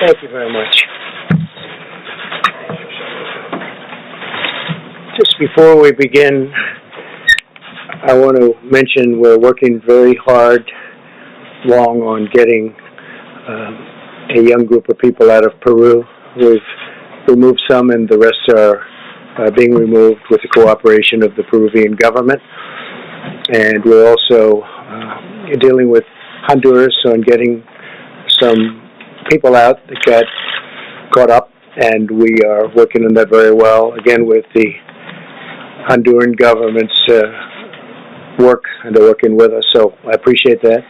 Thank you very much. Just before we begin, I want to mention we're working very hard, long on getting a young group of people out of Peru. We've removed some, and the rest are being removed with the cooperation of the Peruvian government. And we're also dealing with Honduras on getting some people out that got caught up, and we are working on that very well, again, with the Honduran government's work, and they're working with us, so I appreciate that.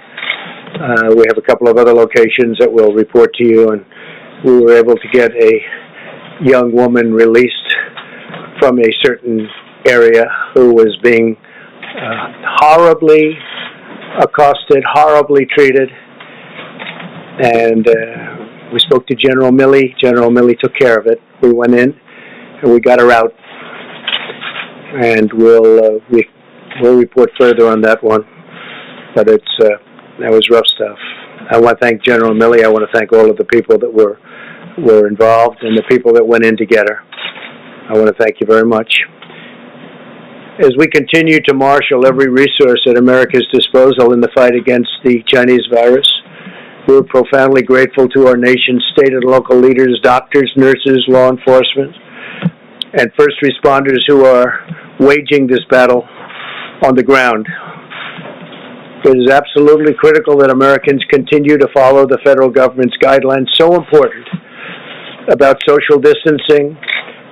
We have a couple of other locations that we'll report to you, and we were able to get a young woman released from a certain area who was being horribly accosted, horribly treated, and we spoke to General Milley. General Milley took care of it. We went in, and we got her out, and we'll report further on that one, but that was rough stuff. I want to thank General Milley. I want to thank all of the people that were involved and the people that went in to get her. I want to thank you very much. As we continue to marshal every resource at America's disposal in the fight against the Chinese virus, we're profoundly grateful to our nation's state and local leaders, doctors, nurses, law enforcement, and first responders who are waging this battle on the ground. It is absolutely critical that Americans continue to follow the federal government's guidelines, so important, about social distancing,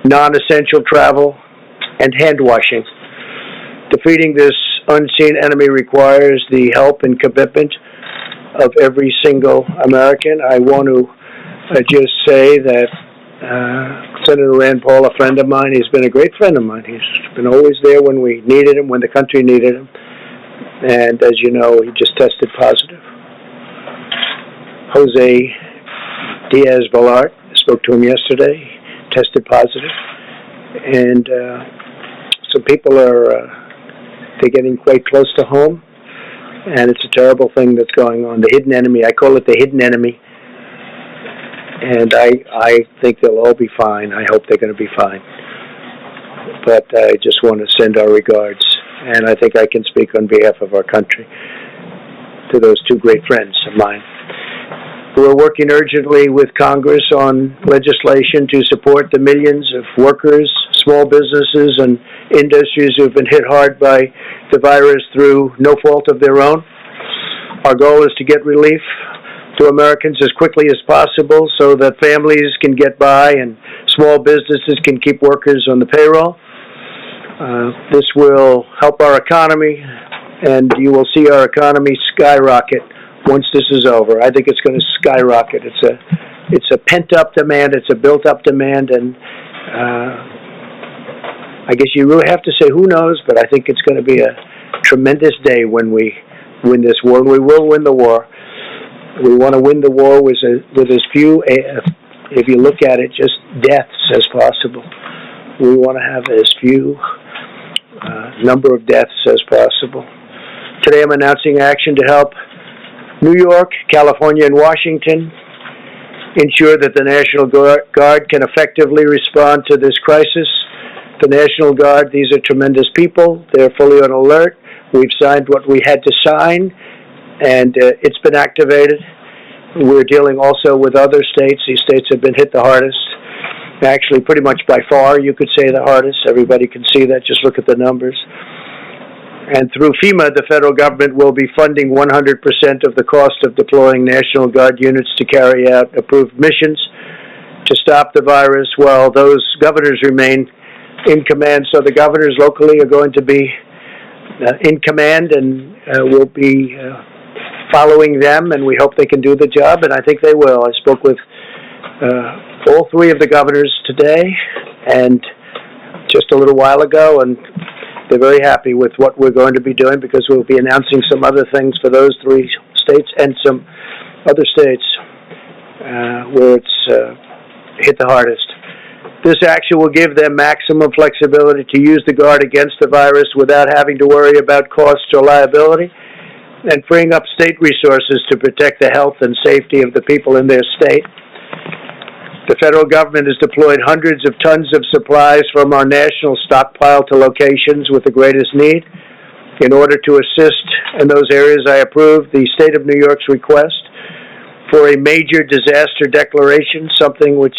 non-essential travel, and hand washing. Defeating this unseen enemy requires the help and commitment of every single American. I want to just say that Senator Rand Paul, a friend of mine, he's been a great friend of mine. He's been always there when we needed him, when the country needed him. And as you know, he just tested positive. Jose Diaz-Balart, I spoke to him yesterday, tested positive. And some people they're getting quite close to home. And it's a terrible thing that's going on. The hidden enemy, I call it the hidden enemy. And I think they'll all be fine. I hope they're going to be fine. But I just want to send our regards. And I think I can speak on behalf of our country to those two great friends of mine. We're working urgently with Congress on legislation to support the millions of workers, small businesses, and industries who have been hit hard by the virus through no fault of their own. Our goal is to get relief to Americans as quickly as possible so that families can get by and small businesses can keep workers on the payroll. This will help our economy, and you will see our economy skyrocket once this is over. I think it's going to skyrocket. It's a pent-up demand. It's a built-up demand, and I guess you really have to say who knows, but I think it's going to be a tremendous day when we win this war, and we will win the war. We want to win the war with as few, if you look at it, just deaths as possible. We want to have as few number of deaths as possible. Today I'm announcing action to help New York, California, and Washington ensure that the National Guard can effectively respond to this crisis. The National Guard, these are tremendous people. They're fully on alert. We've signed what we had to sign, and it's been activated. We're dealing also with other states. These states have been hit the hardest. Actually, pretty much by far, you could say the hardest. Everybody can see that. Just look at the numbers. And through FEMA, the federal government will be funding 100% of the cost of deploying National Guard units to carry out approved missions to stop the virus while those governors remain in command. So the governors locally are going to be in command, and we'll be following them, and we hope they can do the job, and I think they will. I spoke with all three of the governors today and just a little while ago, and they're very happy with what we're going to be doing because we'll be announcing some other things for those three states and some other states where it's hit the hardest. This action will give them maximum flexibility to use the Guard against the virus without having to worry about costs or liability. and freeing up state resources to protect the health and safety of the people in their state. The federal government has deployed hundreds of tons of supplies from our national stockpile to locations with the greatest need. In order to assist in those areas, I approved the state of New York's request for a major disaster declaration, something which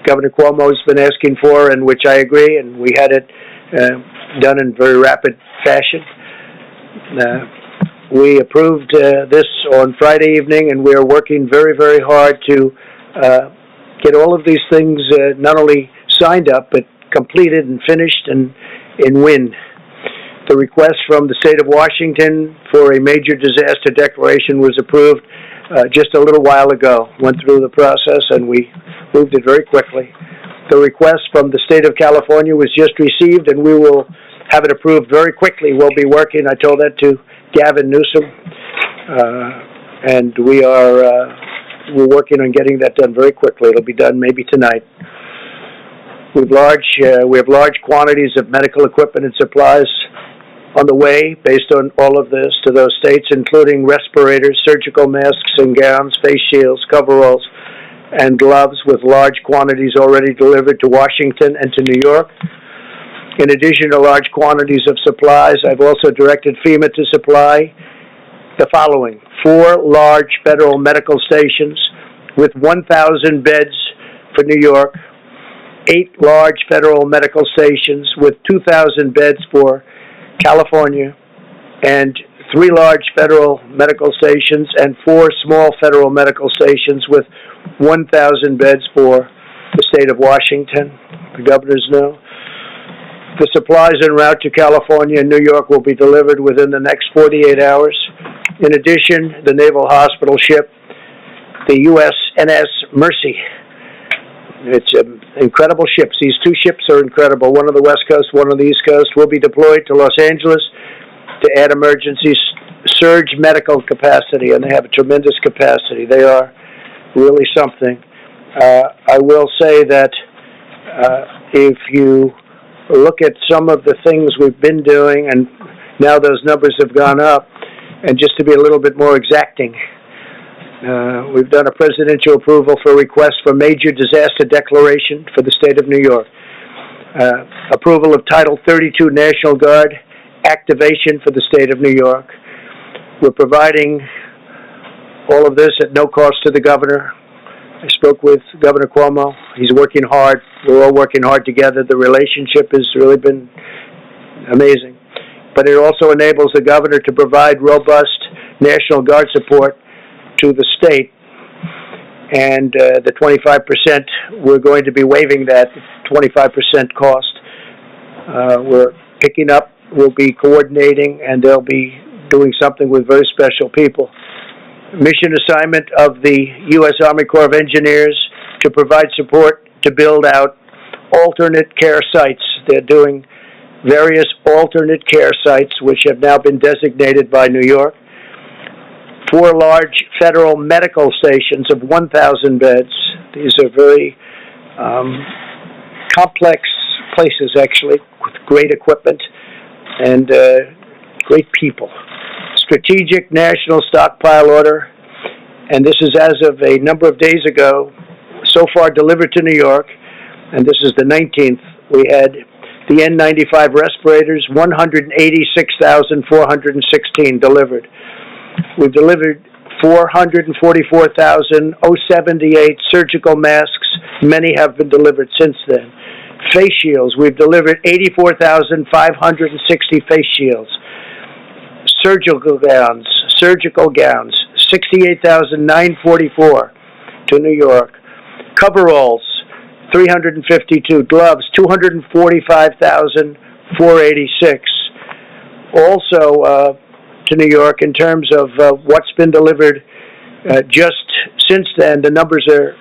Governor Cuomo has been asking for, and which I agree, and we had it done in very rapid fashion. We approved this on Friday evening, and we are working very, very hard to get all of these things not only signed up, but completed and finished and in win. The request from the state of Washington for a major disaster declaration was approved just a little while ago. Went through the process, and we moved it very quickly. The request from the state of California was just received, and we will have it approved very quickly. We'll be working, I told that to Gavin Newsom, and we're working on getting that done very quickly. It'll be done maybe tonight. We have large quantities of medical equipment and supplies on the way based on all of this to those states, including respirators, surgical masks and gowns, face shields, coveralls, and gloves, with large quantities already delivered to Washington and to New York. In addition to large quantities of supplies, I've also directed FEMA to supply the following: 4 large federal medical stations with 1,000 beds for New York, 8 large federal medical stations with 2,000 beds for California, and 3 large federal medical stations and 4 small federal medical stations with 1,000 beds for the state of Washington. The governors know. The supplies en route to California and New York will be delivered within the next 48 hours. In addition, the Naval Hospital ship, the USNS Mercy. It's incredible ships. These 2 ships are incredible. One on the West Coast, one on the East Coast, will be deployed to Los Angeles to add emergency surge medical capacity, and they have a tremendous capacity. They are really something. I will say that if you look at some of the things we've been doing, and now those numbers have gone up, and just to be a little bit more exacting, we've done a presidential approval for a request for major disaster declaration for the state of New York. Approval of Title 32 National Guard activation for the state of New York. We're providing all of this at no cost to the governor. I spoke with Governor Cuomo. He's working hard. We're all working hard together. The relationship has really been amazing. But it also enables the governor to provide robust National Guard support to the state. And the 25%, we're going to be waiving that 25% cost. We're picking up, we'll be coordinating, and they'll be doing something with very special people. Mission assignment of the U.S. Army Corps of Engineers to provide support to build out alternate care sites. They're doing various alternate care sites, which have now been designated by New York. 4 large federal medical stations of 1,000 beds. These are very complex places, actually, with great equipment and great people. Strategic National Stockpile Order, and this is as of a number of days ago, so far delivered to New York, and this is the 19th. We had the N95 respirators, 186,416 delivered. We've delivered 444,078 surgical masks. Many have been delivered since then. Face shields, we've delivered 84,560 face shields. Surgical gowns, 68,944 to New York. Coveralls, 352. Gloves, 245,486. Also to New York, in terms of what's been delivered just since then, the numbers are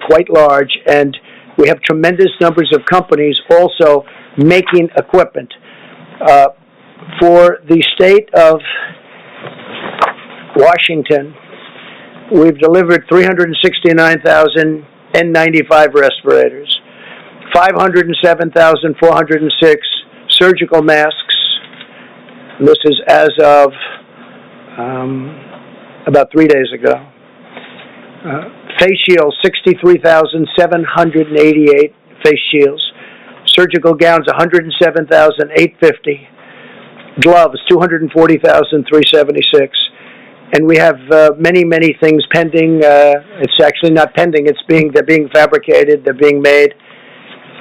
quite large, and we have tremendous numbers of companies also making equipment. For the state of Washington, we've delivered 369,000 N95 respirators, 507,406 surgical masks. And this is as of about 3 days ago. Face shields, 63,788 face shields. Surgical gowns, 107,850. Gloves, 240,376. And we have many, many things pending. It's actually not pending. They're being fabricated. They're being made,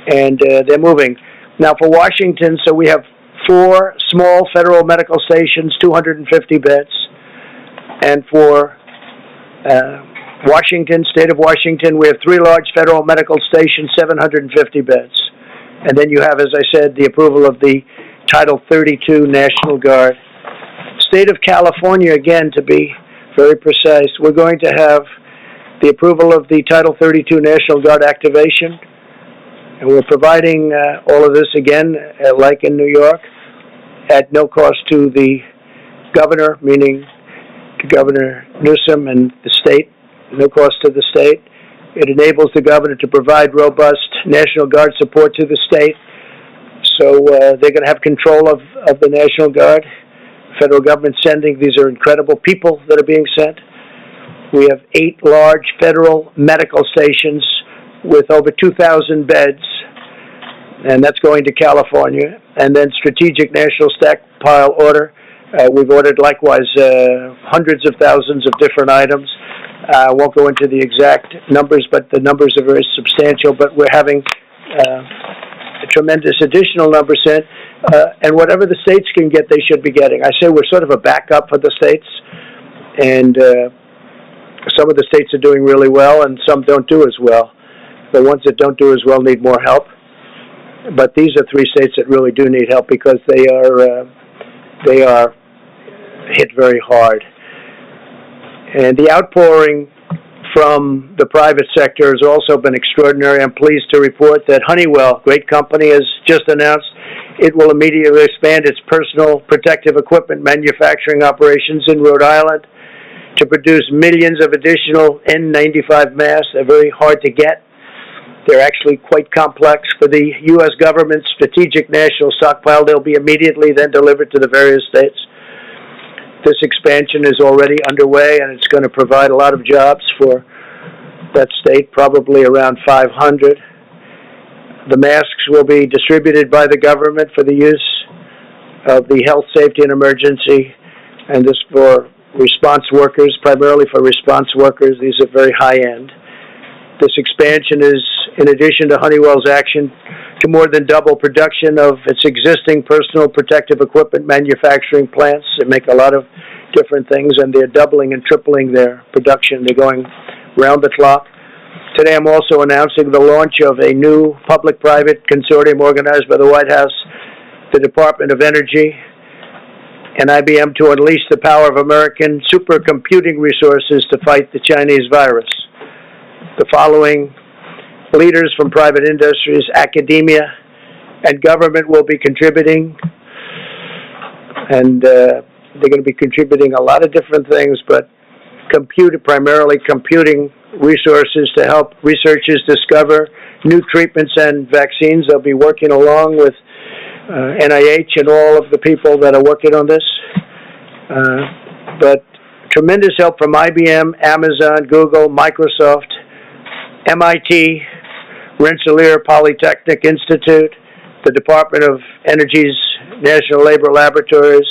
and they're moving. Now for Washington, so we have 4 small federal medical stations, 250 beds, and for Washington, state of Washington, we have 3 large federal medical stations, 750 beds. And then you have, as I said, the approval of the Title 32 National Guard. State of California, again, to be very precise, we're going to have the approval of the Title 32 National Guard activation. And we're providing all of this, again, like in New York, at no cost to the governor, meaning to Governor Newsom and the state, no cost to the state. It enables the governor to provide robust National Guard support to the state. So they're going to have control of the National Guard. Federal government sending, these are incredible people that are being sent. We have 8 large federal medical stations with over 2,000 beds, and that's going to California. And then strategic national stockpile order. We've ordered likewise hundreds of thousands of different items. I won't go into the exact numbers, but the numbers are very substantial. But we're having a tremendous additional number sent. And whatever the states can get, they should be getting. I say we're sort of a backup for the states. And some of the states are doing really well, and some don't do as well. The ones that don't do as well need more help. But these are 3 states that really do need help because they are hit very hard. And the outpouring from the private sector has also been extraordinary. I'm pleased to report that Honeywell, great company, has just announced it will immediately expand its personal protective equipment manufacturing operations in Rhode Island to produce millions of additional N95 masks. They're very hard to get. They're actually quite complex. For the U.S. government's strategic national stockpile, they'll be immediately then delivered to the various states. This expansion is already underway, and it's going to provide a lot of jobs for that state, probably around 500. The masks will be distributed by the government for the use of the health, safety, and emergency, and this for response workers, primarily for response workers. These are very high-end. This expansion is in addition to Honeywell's action to more than double production of its existing personal protective equipment manufacturing plants. They make a lot of different things, and they're doubling and tripling their production. They're going round the clock. Today I'm also announcing the launch of a new public-private consortium organized by the White House, the Department of Energy, and IBM to unleash the power of American supercomputing resources to fight the Chinese virus. The following leaders from private industries, academia, and government will be contributing, and they're going to be contributing a lot of different things, but primarily computing resources to help researchers discover new treatments and vaccines. They'll be working along with NIH and all of the people that are working on this. But tremendous help from IBM, Amazon, Google, Microsoft, MIT, Rensselaer Polytechnic Institute, the Department of Energy's National Labor Laboratories,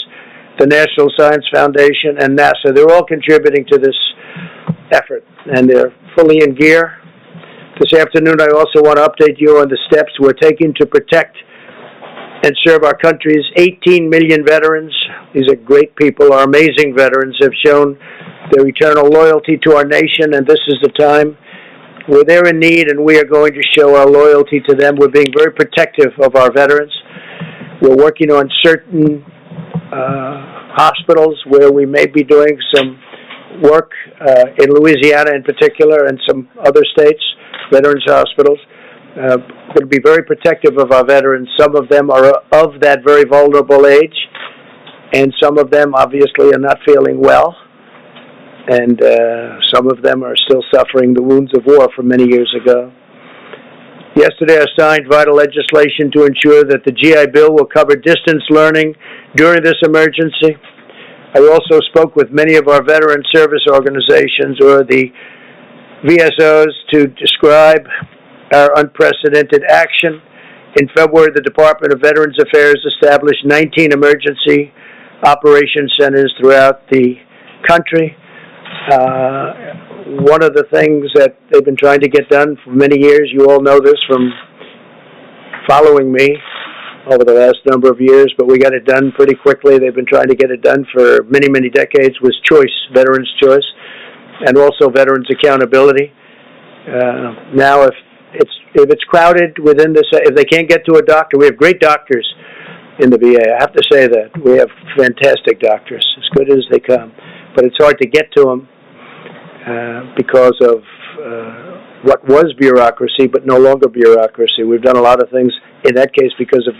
the National Science Foundation, and NASA. They're all contributing to this effort, and they're fully in gear. This afternoon, I also want to update you on the steps we're taking to protect and serve our country's 18 million veterans. These are great people. Our amazing veterans have shown their eternal loyalty to our nation, and this is the time where they're in need, and we are going to show our loyalty to them. We're being very protective of our veterans. We're working on certain hospitals where we may be doing some work in Louisiana in particular and some other states, veterans hospitals. We'll be very protective of our veterans. Some of them are of that very vulnerable age, and some of them obviously are not feeling well, and some of them are still suffering the wounds of war from many years ago. Yesterday, I signed vital legislation to ensure that the GI Bill will cover distance learning during this emergency. I also spoke with many of our veteran service organizations, or the VSOs, to describe our unprecedented action. In February, the Department of Veterans Affairs established 19 emergency operation centers throughout the country. One of the things that they've been trying to get done for many years, you all know this from following me over the last number of years, but we got it done pretty quickly. They've been trying to get it done for many, many decades, was choice, veterans' choice, and also veterans' accountability. Now, if it's crowded within this, if they can't get to a doctor, we have great doctors in the VA. I have to say that. We have fantastic doctors, as good as they come. But it's hard to get to them because of what was bureaucracy, but no longer bureaucracy. We've done a lot of things in that case because of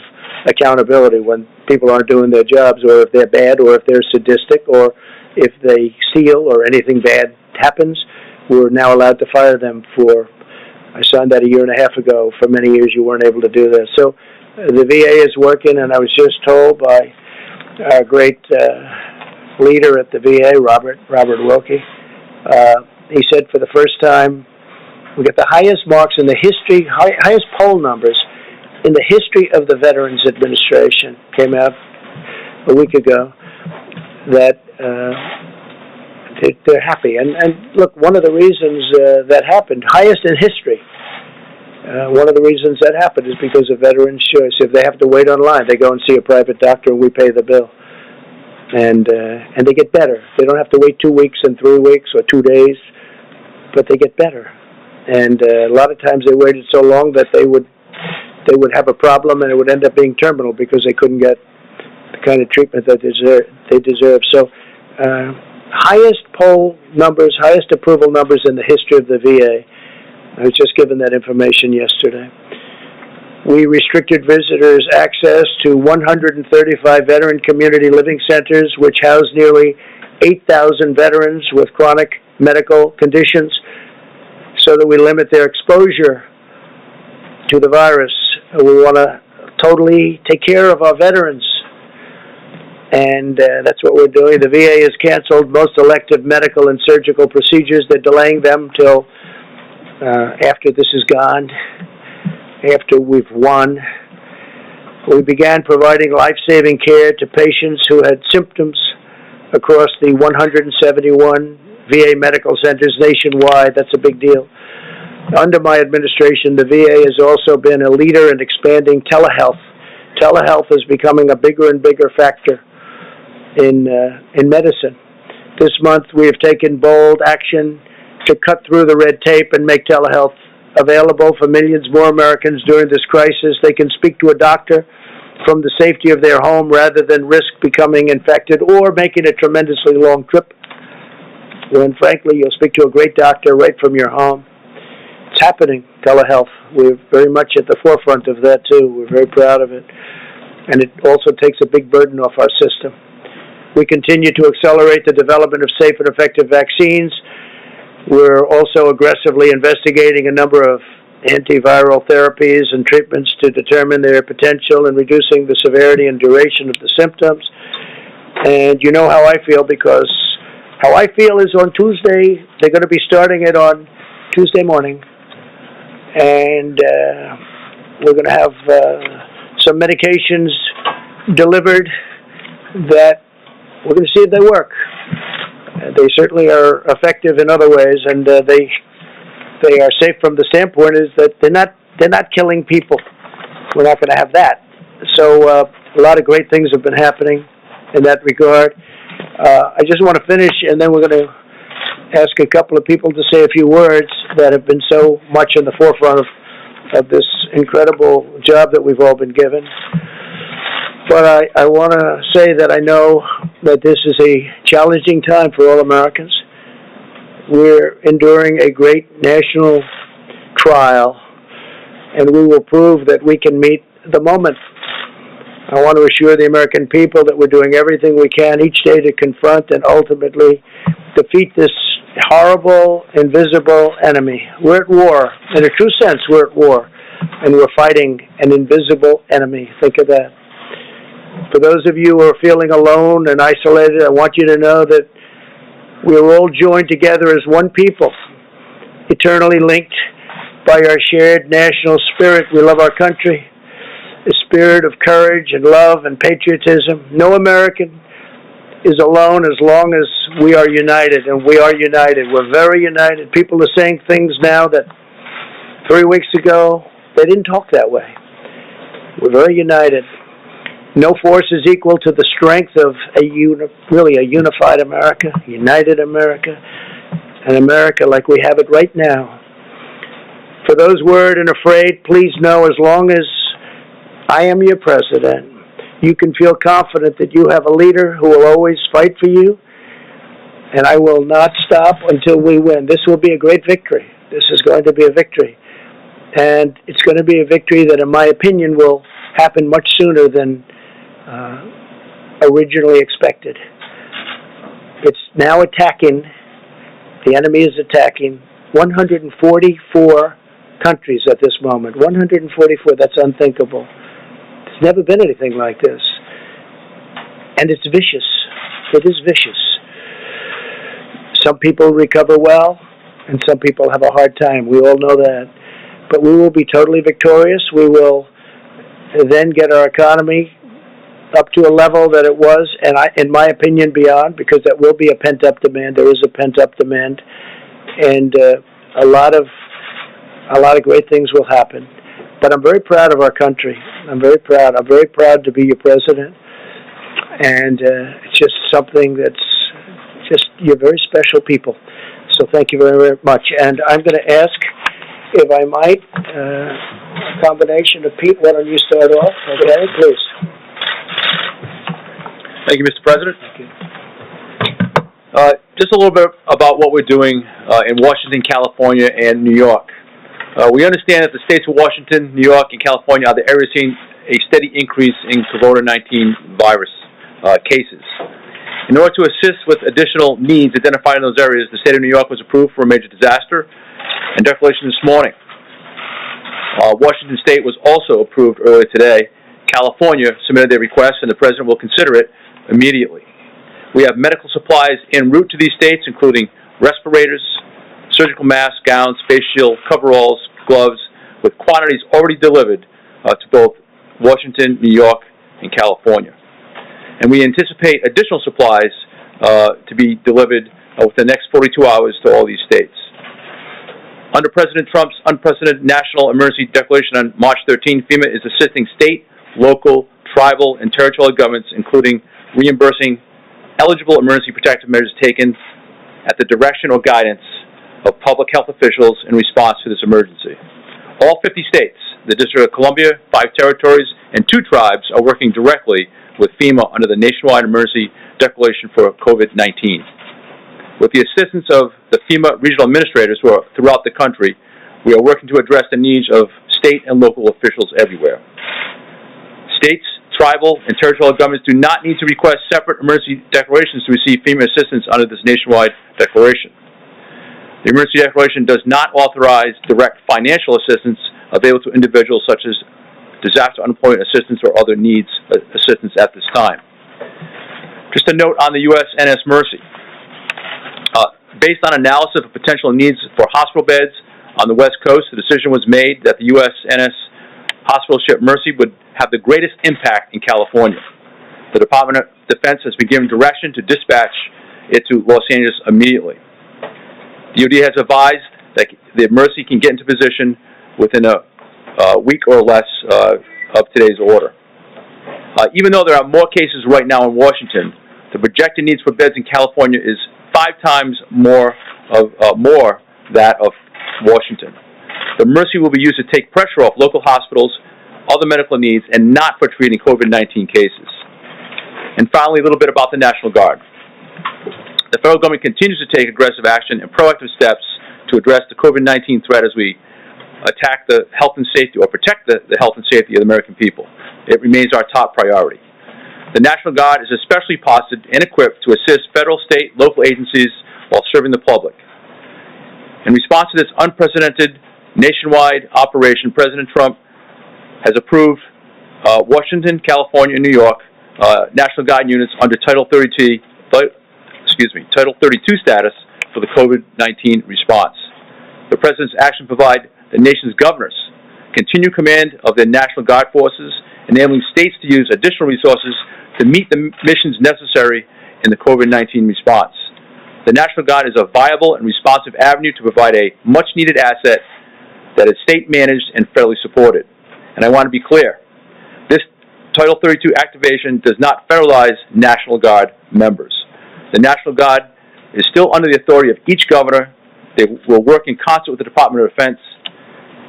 accountability. When people aren't doing their jobs, or if they're bad, or if they're sadistic, or if they steal, or anything bad happens, we're now allowed to fire them for, I signed that a year and a half ago. For many years you weren't able to do that. So the VA is working, and I was just told by our great leader at the VA, Robert Wilkie, he said for the first time, we got the highest marks in the history, highest poll numbers in the history of the Veterans Administration. Came out a week ago that they're happy. And look, one of the reasons that happened, highest in history, one of the reasons that happened is because of veterans' choice. If they have to wait online, they go and see a private doctor and we pay the bill. And they get better. They don't have to wait 2 weeks and 3 weeks or 2 days, but they get better. And a lot of times they waited so long that they would have a problem, and it would end up being terminal because they couldn't get the kind of treatment that they deserve. So highest poll numbers, highest approval numbers in the history of the VA. I was just given that information yesterday. We restricted visitors' access to 135 veteran community living centers, which house nearly 8,000 veterans with chronic medical conditions, so that we limit their exposure to the virus. We want to totally take care of our veterans, and that's what we're doing. The VA has canceled most elective medical and surgical procedures. They're delaying them till after this is gone, after we've won. We began providing life-saving care to patients who had symptoms across the 171 VA medical centers nationwide. That's a big deal. Under my administration, the VA has also been a leader in expanding telehealth. Telehealth is becoming a bigger and bigger factor in medicine. This month, we have taken bold action to cut through the red tape and make telehealth available for millions more Americans during this crisis. They can speak to a doctor from the safety of their home rather than risk becoming infected or making a tremendously long trip. When, frankly, you'll speak to a great doctor right from your home. It's happening, telehealth. We're very much at the forefront of that, too. We're very proud of it. And it also takes a big burden off our system. We continue to accelerate the development of safe and effective vaccines. We're also aggressively investigating a number of antiviral therapies and treatments to determine their potential in reducing the severity and duration of the symptoms. And you know how I feel, because how I feel is on Tuesday, they're going to be starting it on Tuesday morning. And we're going to have some medications delivered that we're going to see if they work. They certainly are effective in other ways, and they are safe from the standpoint is that they're not killing people. We're not going to have that. So a lot of great things have been happening in that regard. I just want to finish, and then we're going to ask a couple of people to say a few words that have been so much in the forefront of this incredible job that we've all been given. But I want to say that I know that this is a challenging time for all Americans. We're enduring a great national trial, and we will prove that we can meet the moment. I want to assure the American people that we're doing everything we can each day to confront and ultimately defeat this horrible, invisible enemy. We're at war. In a true sense, we're at war, and we're fighting an invisible enemy. Think of that. For those of you who are feeling alone and isolated, I want you to know that we're all joined together as one people, eternally linked by our shared national spirit. We love our country, a spirit of courage and love and patriotism. No American is alone as long as we are united, and we are united. We're very united. People are saying things now that 3 weeks ago, they didn't talk that way. We're very united. No force is equal to the strength of a unified America, united America, an America like we have it right now. For those worried and afraid, please know as long as I am your president, you can feel confident that you have a leader who will always fight for you, and I will not stop until we win. This will be a great victory. This is going to be a victory. And it's going to be a victory that, in my opinion, will happen much sooner than originally expected. It's now attacking, the enemy is attacking 144 countries at this moment. 144, that's unthinkable. There's never been anything like this. And it's vicious. It is vicious. Some people recover well, and some people have a hard time. We all know that. But we will be totally victorious. We will then get our economy up to a level that it was, and in my opinion, beyond, because that will be a pent-up demand. There is a pent-up demand, and a lot of great things will happen. But I'm very proud of our country. I'm very proud. I'm very proud to be your president, and it's just something that's just, you're very special people. So thank you very, very much. And I'm going to ask, if I might, a combination of Pete. Why don't you start off? Okay, please. Thank you, Mr. President. Thank you. Just a little bit about what we're doing in Washington, California, and New York. We understand that the states of Washington, New York, and California are the areas seeing a steady increase in COVID-19 virus cases. In order to assist with additional needs identified in those areas, the state of New York was approved for a major disaster and declaration this morning. Washington State was also approved earlier today. California submitted their request, and the President will consider it immediately. We have medical supplies en route to these states, including respirators, surgical masks, gowns, face shields, coveralls, gloves, with quantities already delivered to both Washington, New York, and California. And we anticipate additional supplies to be delivered within the next 42 hours to all these states. Under President Trump's unprecedented national emergency declaration on March 13, FEMA is assisting state, local, tribal, and territorial governments, including reimbursing eligible emergency protective measures taken at the direction or guidance of public health officials in response to this emergency. All 50 states, the District of Columbia, 5 territories, and 2 tribes are working directly with FEMA under the nationwide emergency declaration for COVID-19. With the assistance of the FEMA regional administrators who are throughout the country, we are working to address the needs of state and local officials everywhere. States, tribal, and territorial governments do not need to request separate emergency declarations to receive FEMA assistance under this nationwide declaration. The emergency declaration does not authorize direct financial assistance available to individuals such as disaster unemployment assistance or other needs assistance at this time. Just a note on the USNS Mercy. Based on analysis of potential needs for hospital beds on the West Coast, the decision was made that the USNS hospital ship Mercy would have the greatest impact in California. The Department of Defense has been given direction to dispatch it to Los Angeles immediately. DoD has advised that the Mercy can get into position within a week or less of today's order. Even though there are more cases right now in Washington, the projected needs for beds in California is 5 times more that of Washington. The Mercy will be used to take pressure off local hospitals, other medical needs, and not for treating COVID-19 cases. And finally, a little bit about the National Guard. The federal government continues to take aggressive action and proactive steps to address the COVID-19 threat as we attack the health and safety, or protect the health and safety of the American people. It remains our top priority. The National Guard is especially posted and equipped to assist federal, state, local agencies while serving the public. In response to this unprecedented nationwide operation, President Trump has approved Washington, California, and New York National Guard units under Title 32 status for the COVID-19 response. The President's action provide the nation's governors continued command of their National Guard forces, enabling states to use additional resources to meet the missions necessary in the COVID-19 response. The National Guard is a viable and responsive avenue to provide a much-needed asset that is state-managed and federally supported. And I want to be clear, this Title 32 activation does not federalize National Guard members. The National Guard is still under the authority of each governor. They will work in concert with the Department of Defense.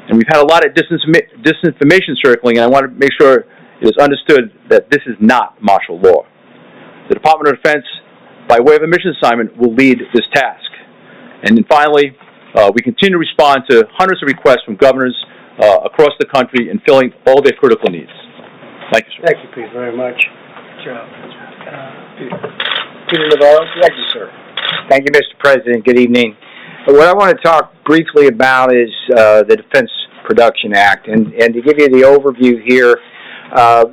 And we've had a lot of disinformation circling, and I want to make sure it is understood that this is not martial law. The Department of Defense, by way of a mission assignment, will lead this task. And then finally, we continue to respond to hundreds of requests from governors across the country in filling all their critical needs. Thank you, sir. Thank you, Pete, very much. Peter Navarro. Thank you, sir. Thank you, Mr. President. Good evening. What I want to talk briefly about is the Defense Production Act. And to give you the overview here,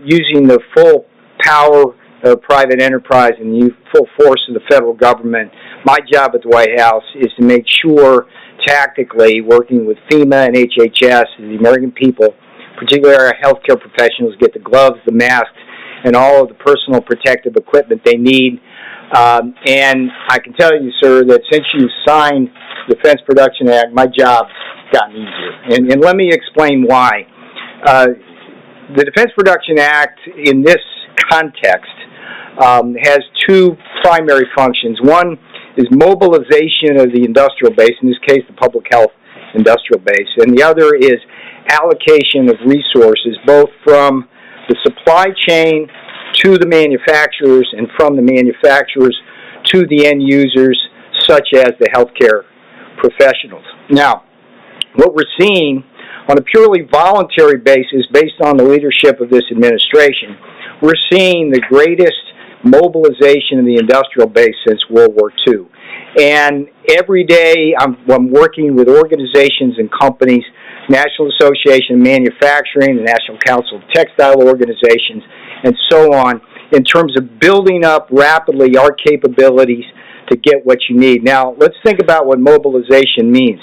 using the full power of private enterprise and the full force of the federal government, my job at the White House is to make sure, tactically, working with FEMA and HHS, the American people, particularly our healthcare professionals, get the gloves, the masks, and all of the personal protective equipment they need. And I can tell you, sir, that since you signed the Defense Production Act, my job's gotten easier. And let me explain why. The Defense Production Act, in this context, has two primary functions. One is mobilization of the industrial base, in this case the public health industrial base, and the other is allocation of resources, both from the supply chain to the manufacturers and from the manufacturers to the end users, such as the healthcare professionals. Now, what we're seeing on a purely voluntary basis, based on the leadership of this administration, we're seeing the greatest mobilization of the industrial base since World War II. And every day I'm working with organizations and companies, National Association of Manufacturing, the National Council of Textile Organizations, and so on, in terms of building up rapidly our capabilities to get what you need. Now, let's think about what mobilization means.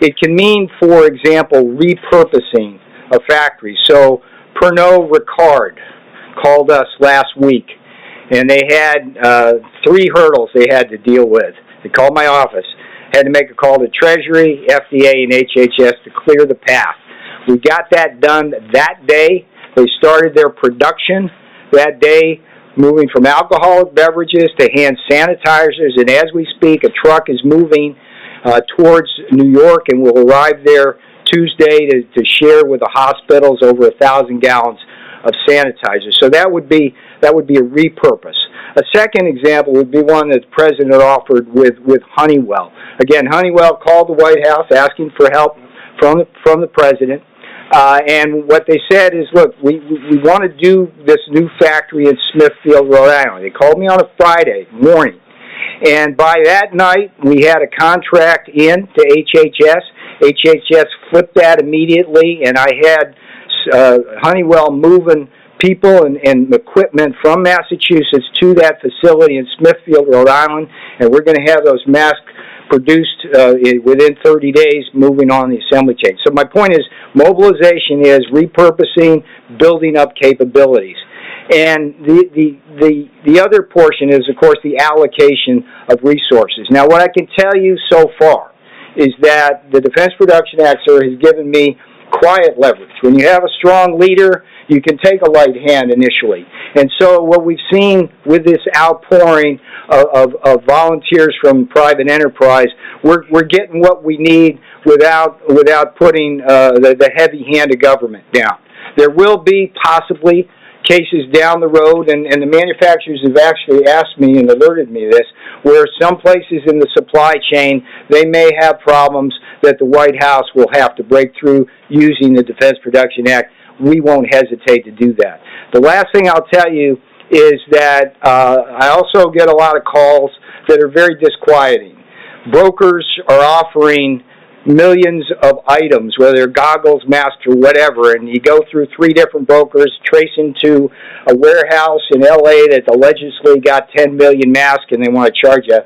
It can mean, for example, repurposing a factory. So Pernod Ricard called us last week, and they had 3 hurdles they had to deal with. They called my office, had to make a call to Treasury, FDA, and HHS to clear the path. We got that done that day. They started their production that day, moving from alcoholic beverages to hand sanitizers, and as we speak, a truck is moving towards New York and will arrive there Tuesday to share with the hospitals over 1,000 gallons of sanitizers. So that would be a repurpose. A second example would be one that the President offered with Honeywell. Again, Honeywell called the White House asking for help from the President. And what they said is, look, we want to do this new factory in Smithfield, Rhode Island. They called me on a Friday morning. And by that night, we had a contract in to HHS. HHS flipped that immediately, and I had Honeywell moving people and equipment from Massachusetts to that facility in Smithfield, Rhode Island, and we're going to have those masks produced within 30 days, moving on the assembly chain. So my point is, mobilization is repurposing, building up capabilities. And the other portion is, of course, the allocation of resources. Now, what I can tell you so far is that the Defense Production Act, sir, has given me quiet leverage. When you have a strong leader, you can take a light hand initially. And so what we've seen with this outpouring of volunteers from private enterprise, we're getting what we need without putting the heavy hand of government down. There will be possibly cases down the road, and the manufacturers have actually asked me and alerted me to this, where some places in the supply chain, they may have problems that the White House will have to break through using the Defense Production Act. We won't hesitate to do that. The last thing I'll tell you is that I also get a lot of calls that are very disquieting. Brokers are offering millions of items, whether they're goggles, masks, or whatever, and you go through 3 different brokers, trace into a warehouse in L.A. that allegedly got 10 million masks, and they want to charge you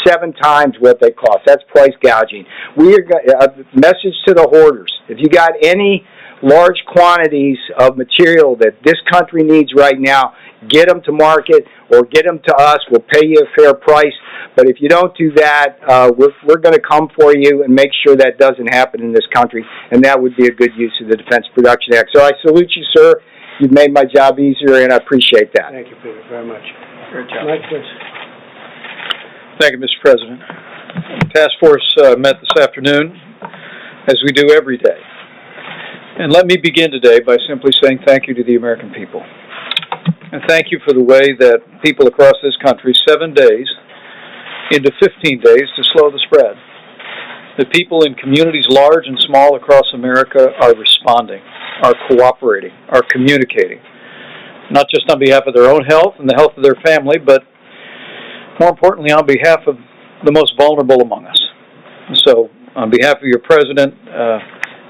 7 times what they cost. That's price gouging. We are a message to the hoarders. If you got any large quantities of material that this country needs right now, get them to market or get them to us. We'll pay you a fair price. But if you don't do that, we're going to come for you and make sure that doesn't happen in this country, and that would be a good use of the Defense Production Act. So I salute you, sir. You've made my job easier, and I appreciate that. Thank you, Peter, very much. Great job. Mike, please. Thank you, Mr. President. The task force met this afternoon, as we do every day. And let me begin today by simply saying thank you to the American people. And thank you for the way that people across this country, 7 days into 15 days to slow the spread. The people in communities large and small across America are responding, are cooperating, are communicating, not just on behalf of their own health and the health of their family, but more importantly on behalf of the most vulnerable among us. And so on behalf of your president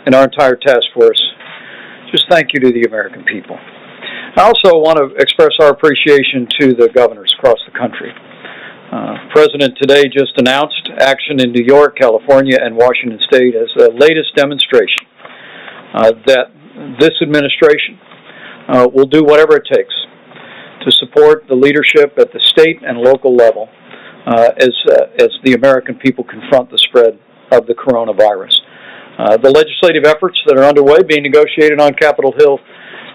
and our entire task force, just thank you to the American people. I also want to express our appreciation to the governors across the country. President today just announced action in New York, California, and Washington State as the latest demonstration that this administration will do whatever it takes to support the leadership at the state and local level as the American people confront the spread of the coronavirus. The legislative efforts that are underway being negotiated on Capitol Hill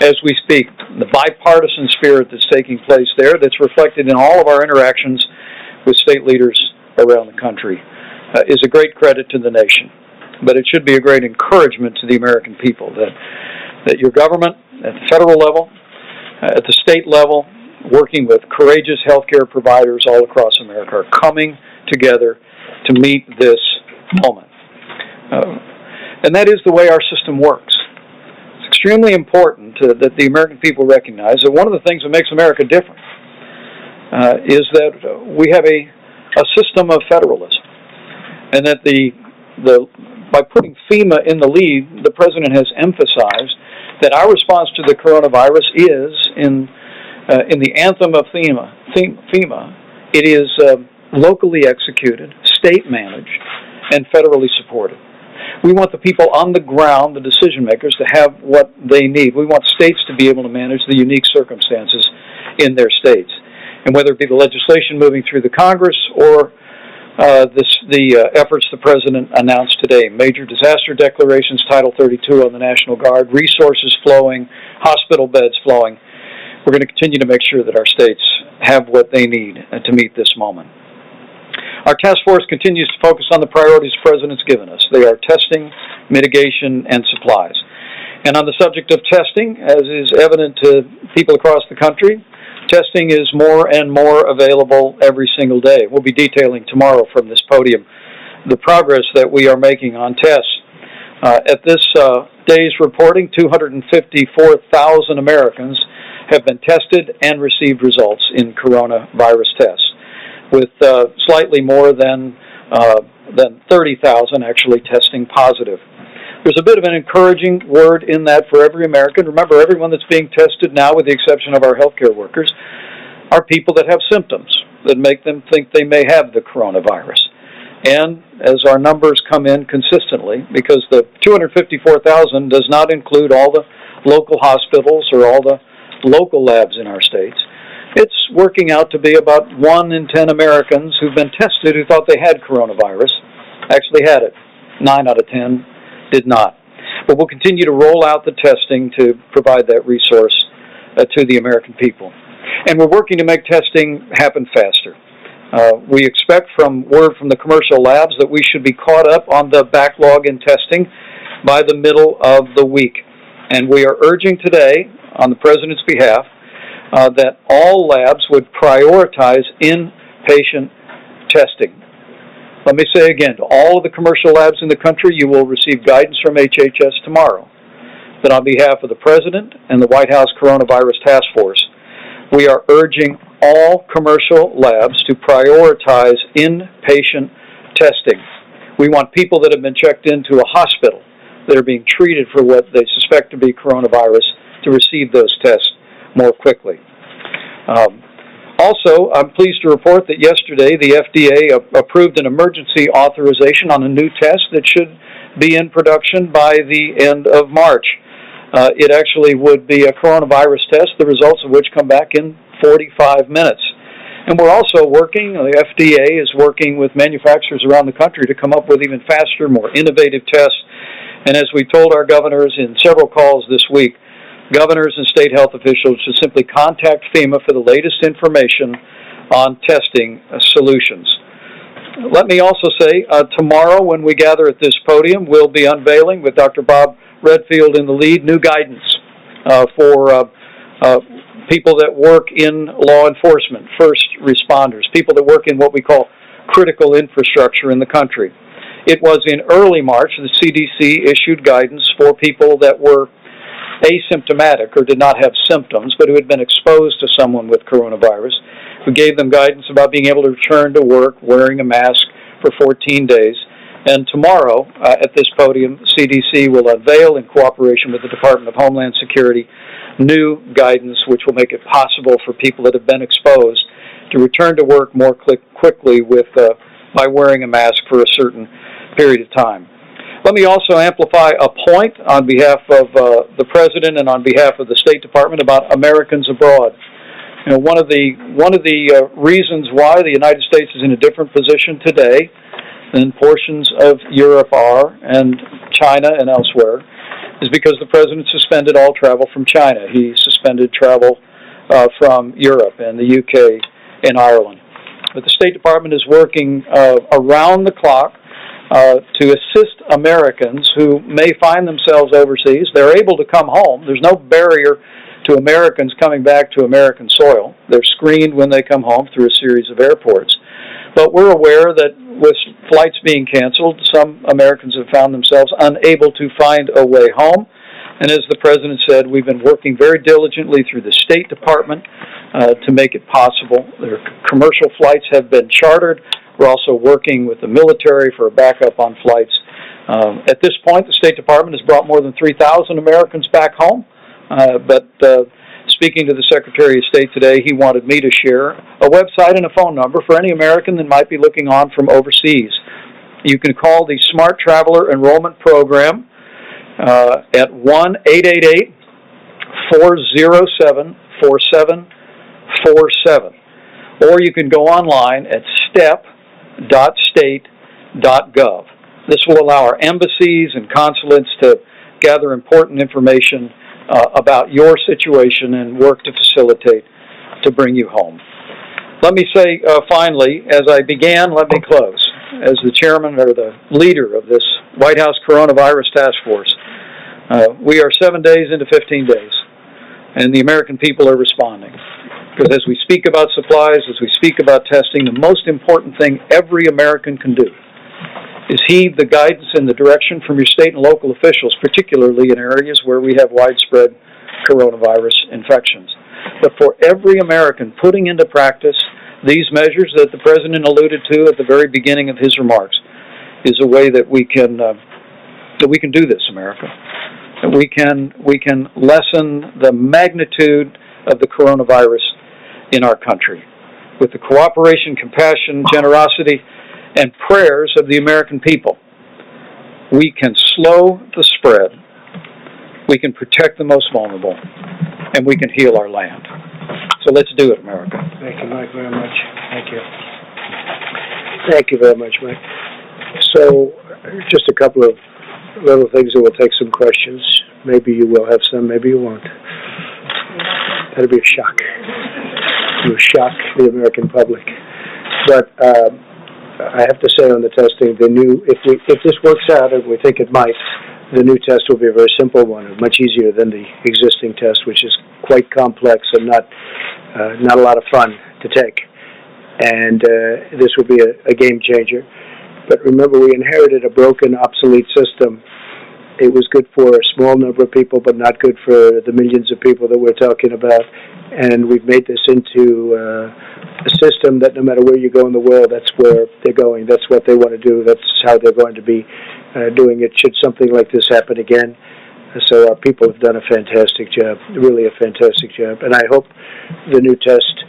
as we speak, the bipartisan spirit that's taking place there, that's reflected in all of our interactions with state leaders around the country, is a great credit to the nation. But it should be a great encouragement to the American people that your government, at the federal level, at the state level, working with courageous healthcare providers all across America, are coming together to meet this moment. And that is the way our system works. It's extremely important that the American people recognize that one of the things that makes America different is that we have a system of federalism, and that by putting FEMA in the lead, the President has emphasized that our response to the coronavirus is in the anthem of FEMA. It is locally executed, state managed, and federally supported. We want the people on the ground, the decision makers, to have what they need. We want states to be able to manage the unique circumstances in their states. And whether it be the legislation moving through the Congress or the efforts the President announced today, major disaster declarations, Title 32 on the National Guard, resources flowing, hospital beds flowing, we're going to continue to make sure that our states have what they need to meet this moment. Our task force continues to focus on the priorities the President's given us. They are testing, mitigation, and supplies. And on the subject of testing, as is evident to people across the country, testing is more and more available every single day. We'll be detailing tomorrow from this podium the progress that we are making on tests. At this day's reporting, 254,000 Americans have been tested and received results in coronavirus tests, with slightly more than 30,000 actually testing positive. There's a bit of an encouraging word in that for every American. Remember, everyone that's being tested now, with the exception of our healthcare workers, are people that have symptoms that make them think they may have the coronavirus. And as our numbers come in consistently, because the 254,000 does not include all the local hospitals or all the local labs in our states, it's working out to be about 1 in 10 Americans who've been tested who thought they had coronavirus actually had it. 9 out of 10 did not. But we'll continue to roll out the testing to provide that resource to the American people. And we're working to make testing happen faster. We expect from word from the commercial labs that we should be caught up on the backlog in testing by the middle of the week. And we are urging today, on the President's behalf, that all labs would prioritize inpatient testing. Let me say again, to all of the commercial labs in the country, you will receive guidance from HHS tomorrow that on behalf of the President and the White House Coronavirus Task Force, we are urging all commercial labs to prioritize inpatient testing. We want people that have been checked into a hospital that are being treated for what they suspect to be coronavirus to receive those tests more quickly. Also, I'm pleased to report that yesterday the FDA approved an emergency authorization on a new test that should be in production by the end of March. It actually would be a coronavirus test, the results of which come back in 45 minutes. And we're also working, the FDA is working with manufacturers around the country to come up with even faster, more innovative tests. And as we told our governors in several calls this week, governors and state health officials should simply contact FEMA for the latest information on testing solutions. Let me also say, tomorrow when we gather at this podium, we'll be unveiling, with Dr. Bob Redfield in the lead, new guidance for people that work in law enforcement, first responders, people that work in what we call critical infrastructure in the country. It was in early March the CDC issued guidance for people that were asymptomatic or did not have symptoms, but who had been exposed to someone with coronavirus. We gave them guidance about being able to return to work wearing a mask for 14 days. And tomorrow, at this podium, CDC will unveil, in cooperation with the Department of Homeland Security, new guidance which will make it possible for people that have been exposed to return to work more quickly by wearing a mask for a certain period of time. Let me also amplify a point on behalf of the President and on behalf of the State Department about Americans abroad. You know, one of the reasons why the United States is in a different position today than portions of Europe are, and China and elsewhere, is because the President suspended all travel from China. He suspended travel from Europe and the UK and Ireland. But the State Department is working around the clock to assist Americans who may find themselves overseas. They're able to come home. There's no barrier to Americans coming back to American soil. They're screened when they come home through a series of airports. But we're aware that with flights being canceled, some Americans have found themselves unable to find a way home. And as the President said, we've been working very diligently through the State Department to make it possible. Their commercial flights have been chartered. We're also working with the military for a backup on flights. At this point, the State Department has brought more than 3,000 Americans back home. But speaking to the Secretary of State today, he wanted me to share a website and a phone number for any American that might be looking on from overseas. You can call the Smart Traveler Enrollment Program at 1-888-407-4747. Or you can go online at step.state.gov. This will allow our embassies and consulates to gather important information about your situation and work to facilitate to bring you home. Let me say finally, as I began, let me close. As the chairman or the leader of this White House Coronavirus Task Force, we are 7 days into 15 days, and the American people are responding. Because as we speak about supplies, as we speak about testing, the most important thing every American can do is heed the guidance and the direction from your state and local officials, particularly in areas where we have widespread coronavirus infections. But for every American putting into practice these measures that the President alluded to at the very beginning of his remarks is a way that we can do this, America. That we can lessen the magnitude of the coronavirus in our country with the cooperation, compassion, generosity, and prayers of the American people. We can slow the spread, we can protect the most vulnerable, and we can heal our land. So let's do it, America. Thank you, Mike, very much. Thank you. Thank you very much, Mike. So, just a couple of little things that will take some questions. Maybe you will have some, maybe you won't. That'll be a shock. It will shock the American public. But I have to say on the testing, if this works out, and we think it might, the new test will be a very simple one, much easier than the existing test, which is quite complex and not a lot of fun to take. And this will be a game changer. But remember, we inherited a broken, obsolete system it was good for a small number of people, but not good for the millions of people that we're talking about. And we've made this into a system that no matter where you go in the world, that's where they're going. That's what they want to do. That's how they're going to be doing it. Should something like this happen again? So our people have done a fantastic job, really a fantastic job. And I hope the new test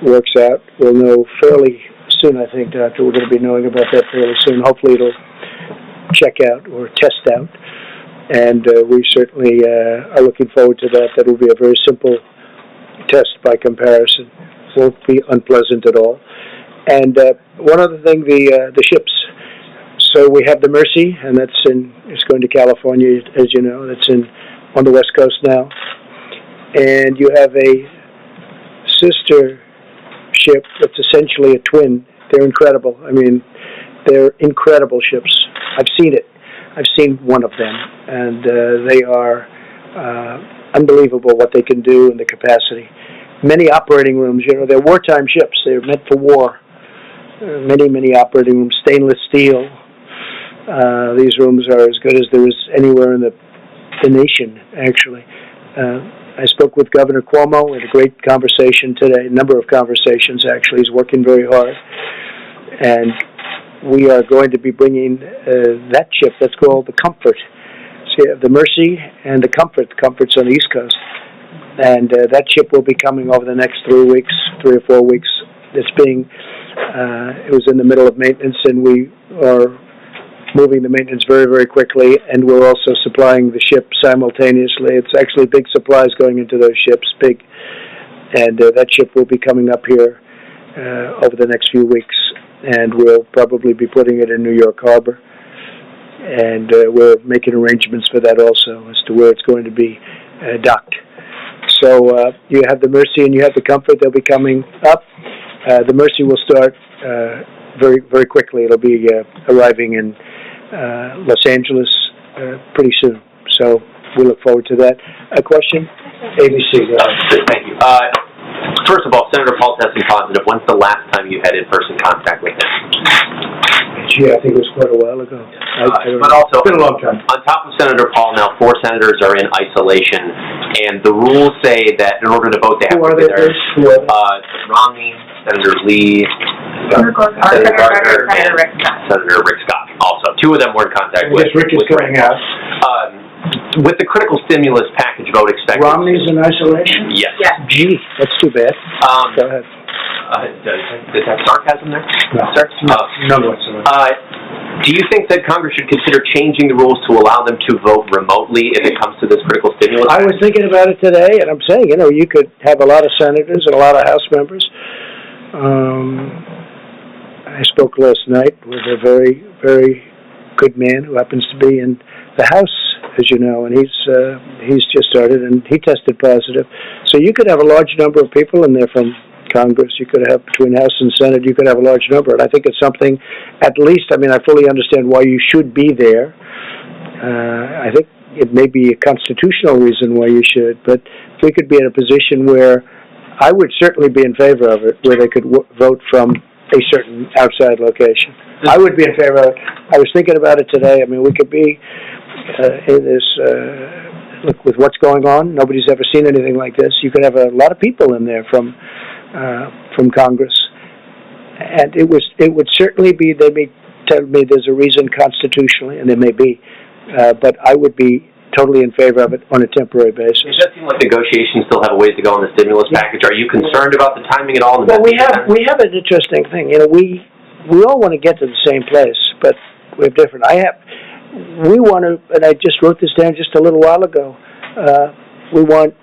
works out. We'll know fairly soon, I think, Doctor. We're going to be knowing about that fairly soon. Hopefully it'll check out or test out. And we certainly are looking forward to that. That will be a very simple test by comparison. Won't be unpleasant at all. And one other thing, the ships. So we have the Mercy, and it's going to California, as you know. That's on the West Coast now. And you have a sister ship that's essentially a twin. They're incredible. I mean, they're incredible ships. I've seen it. I've seen one of them, and they are unbelievable what they can do and the capacity. Many operating rooms, they're wartime ships. They're meant for war. Many operating rooms, stainless steel. These rooms are as good as there is anywhere in the nation, actually. I spoke with Governor Cuomo. We had a great conversation today, a number of conversations, actually. He's working very hard. And we are going to be bringing that ship, that's called the Comfort. So you have the Mercy and the Comfort. The Comfort's on the East Coast. And that ship will be coming over the next 3 or 4 weeks. It was in the middle of maintenance, and we are moving the maintenance very, very quickly, and we're also supplying the ship simultaneously. It's actually big supplies going into those ships, big. And that ship will be coming up here over the next few weeks, and we'll probably be putting it in New York Harbor. And we're making arrangements for that also as to where it's going to be docked. So you have the Mercy and you have the Comfort. They'll be coming up. The Mercy will start very, very quickly. It'll be arriving in Los Angeles pretty soon. So we look forward to that. A question? ABC. Thank you. First of all, Senator Paul testing positive. When's the last time you had in-person contact with him? Gee, I think it was quite a while ago. But also, it's been a long time. On top of Senator Paul, now 4 senators are in isolation, and the rules say that in order to vote, they have to be there. Romney, Senator Lee, Senator Gardner, and Senator Rick Scott. Also, 2 of them were in contact with Rick is coming out. With the critical stimulus package vote expected. Romney's in isolation? Yes. Gee, that's too bad. Go ahead. Does that sarcasm there? No, sir? None whatsoever. Do you think that Congress should consider changing the rules to allow them to vote remotely if it comes to this critical stimulus? I was thinking about it today, and I'm saying, you could have a lot of senators and a lot of House members. I spoke last night with a very, very good man who happens to be in the House, as you know, and he's just started, and he tested positive. So you could have a large number of people in there from Congress. You could have, between House and Senate, you could have a large number. And I think it's something, at least, I fully understand why you should be there. I think it may be a constitutional reason why you should, but if we could be in a position where I would certainly be in favor of it, where they could vote from a certain outside location. I would be in favor of it. I was thinking about it today. We could be in this, look, with what's going on, nobody's ever seen anything like this. You could have a lot of people in there from Congress. And it would certainly be, they may tell me there's a reason constitutionally, and there may be, but I would be totally in favor of it on a temporary basis. It does seem like negotiations still have a ways to go on the stimulus package. Are you concerned about the timing at all? Well, we have an interesting thing. We all want to get to the same place, but we have different. We want to, and I just wrote this down just a little while ago. We want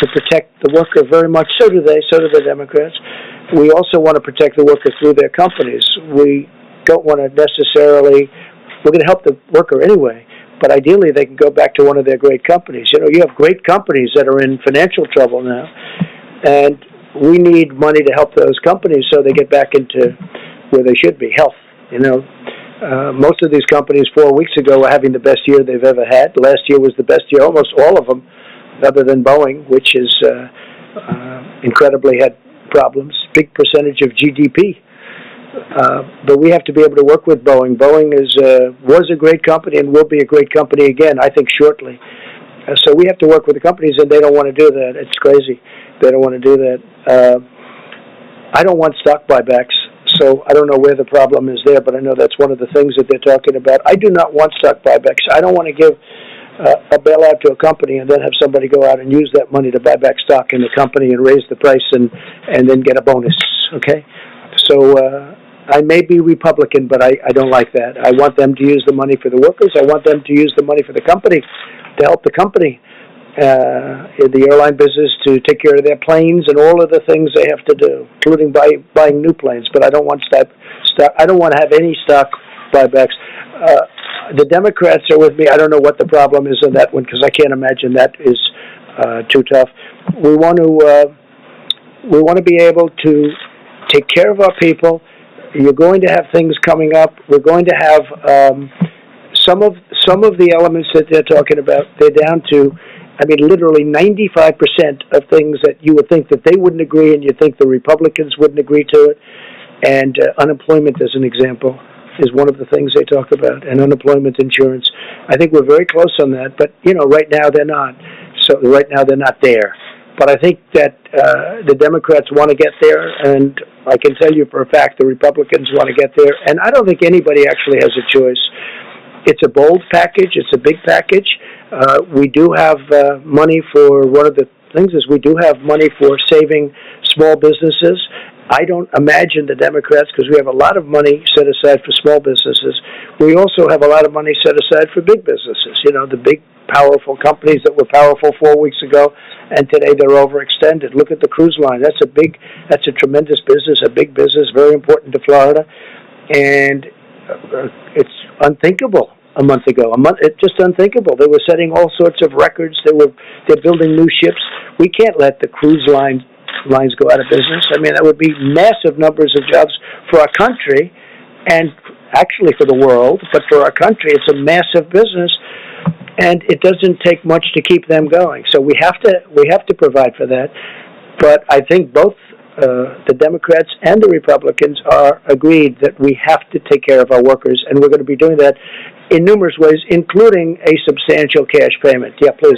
to protect the worker very much. So do they. So do the Democrats. We also want to protect the worker through their companies. We don't want to necessarily. We're going to help the worker anyway. But ideally, they can go back to one of their great companies. You have great companies that are in financial trouble now, and we need money to help those companies so they get back into where they should be, health. Most of these companies 4 weeks ago were having the best year they've ever had. Last year was the best year, almost all of them, other than Boeing, which is incredibly had problems. Big percentage of GDP But we have to be able to work with Boeing. Boeing was a great company and will be a great company again, I think, shortly. So we have to work with the companies, and they don't want to do that. It's crazy. They don't want to do that. I don't want stock buybacks, so I don't know where the problem is there, but I know that's one of the things that they're talking about. I do not want stock buybacks. I don't want to give a bailout to a company and then have somebody go out and use that money to buy back stock in the company and raise the price and then get a bonus, okay? So I may be Republican, but I don't like that. I want them to use the money for the workers. I want them to use the money for the company, to help the company in the airline business to take care of their planes and all of the things they have to do, including buying new planes. But I don't want stock. I don't want to have any stock buybacks. The Democrats are with me. I don't know what the problem is on that one because I can't imagine that is too tough. We want to be able to take care of our people. You're going to have things coming up. We're going to have some of the elements that they're talking about. They're down to, I mean, literally 95% of things that you would think that they wouldn't agree, and you think the Republicans wouldn't agree to it. And unemployment, as an example, is one of the things they talk about, and unemployment insurance. I think we're very close on that, but, right now they're not. So right now they're not there. But I think that the Democrats want to get there, and I can tell you for a fact the Republicans want to get there, and I don't think anybody actually has a choice. It's a bold package. It's a big package. We do have money for, one of the things is we do have money for saving small businesses. I don't imagine the Democrats, because we have a lot of money set aside for small businesses. We also have a lot of money set aside for big businesses. The big, powerful companies that were powerful 4 weeks ago, and today they're overextended. Look at the cruise line. That's a tremendous business, a big business, very important to Florida, and it's unthinkable. A month ago, it's just unthinkable. They were setting all sorts of records. They're building new ships. We can't let the cruise lines go out of business. I mean, that would be massive numbers of jobs for our country, and actually for the world. But for our country, it's a massive business, and it doesn't take much to keep them going. So we have to provide for that. But I think both the Democrats and the Republicans are agreed that we have to take care of our workers, and we're going to be doing that in numerous ways, including a substantial cash payment. Yeah, please.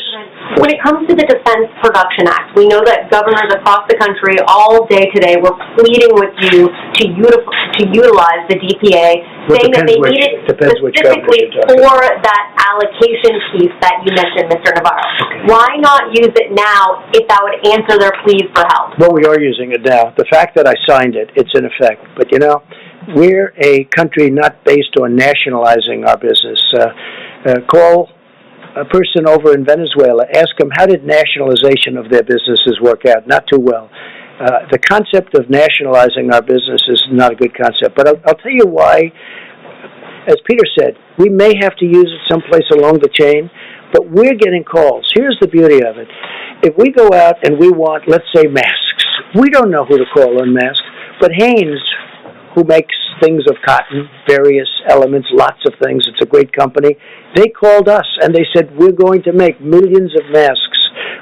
When it comes to the Defense Production Act, we know that governors across the country all day today were pleading with you to utilize the DPA, saying that they need it specifically for that allocation piece that you mentioned, Mr. Navarro. Okay. Why not use it now if that would answer their pleas for help? Well, we are using it now. The fact that I signed it, it's in effect. But, we're a country not based on nationalizing our business. Call a person over in Venezuela, ask them how did nationalization of their businesses work out? Not too well. The concept of nationalizing our business is not a good concept. But I'll tell you why. As Peter said, we may have to use it someplace along the chain, but we're getting calls. Here's the beauty of it. If we go out and we want, let's say, masks, we don't know who to call on masks, but Hanes, who makes things of cotton, various elements, lots of things. It's a great company. They called us, and they said, we're going to make millions of masks.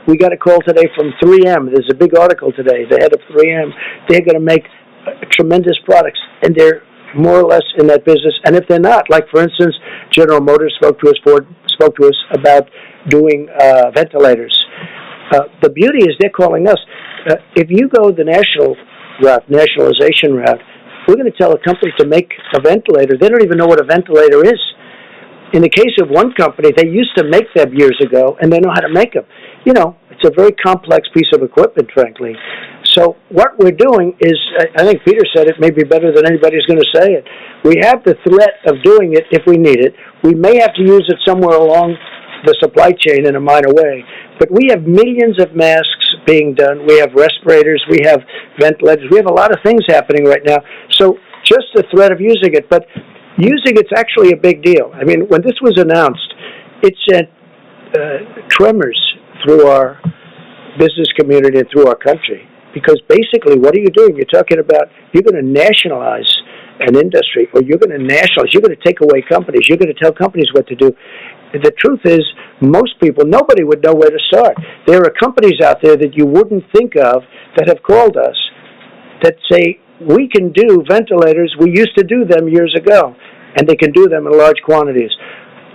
We got a call today from 3M. There's a big article today, the head of 3M. They're going to make tremendous products, and they're more or less in that business. And if they're not, like, for instance, General Motors spoke to us about doing ventilators. The beauty is they're calling us. If you go the nationalization route, we're going to tell a company to make a ventilator. They don't even know what a ventilator is. In the case of one company, they used to make them years ago, and they know how to make them. It's a very complex piece of equipment, frankly. So what we're doing is, I think Peter said it may be better than anybody's going to say it. We have the threat of doing it if we need it. We may have to use it somewhere along the supply chain in a minor way. But we have millions of masks being done. We have respirators. We have ventilators. We have a lot of things happening right now. So just the threat of using it. But using it's actually a big deal. I mean, when this was announced, it sent tremors through our business community and through our country. Because basically, what are you doing? You're talking about you're going to nationalize an industry, or you're going to nationalize. You're going to take away companies. You're going to tell companies what to do. The truth is, most people, nobody would know where to start. There are companies out there that you wouldn't think of that have called us that say, we can do ventilators. We used to do them years ago, and they can do them in large quantities.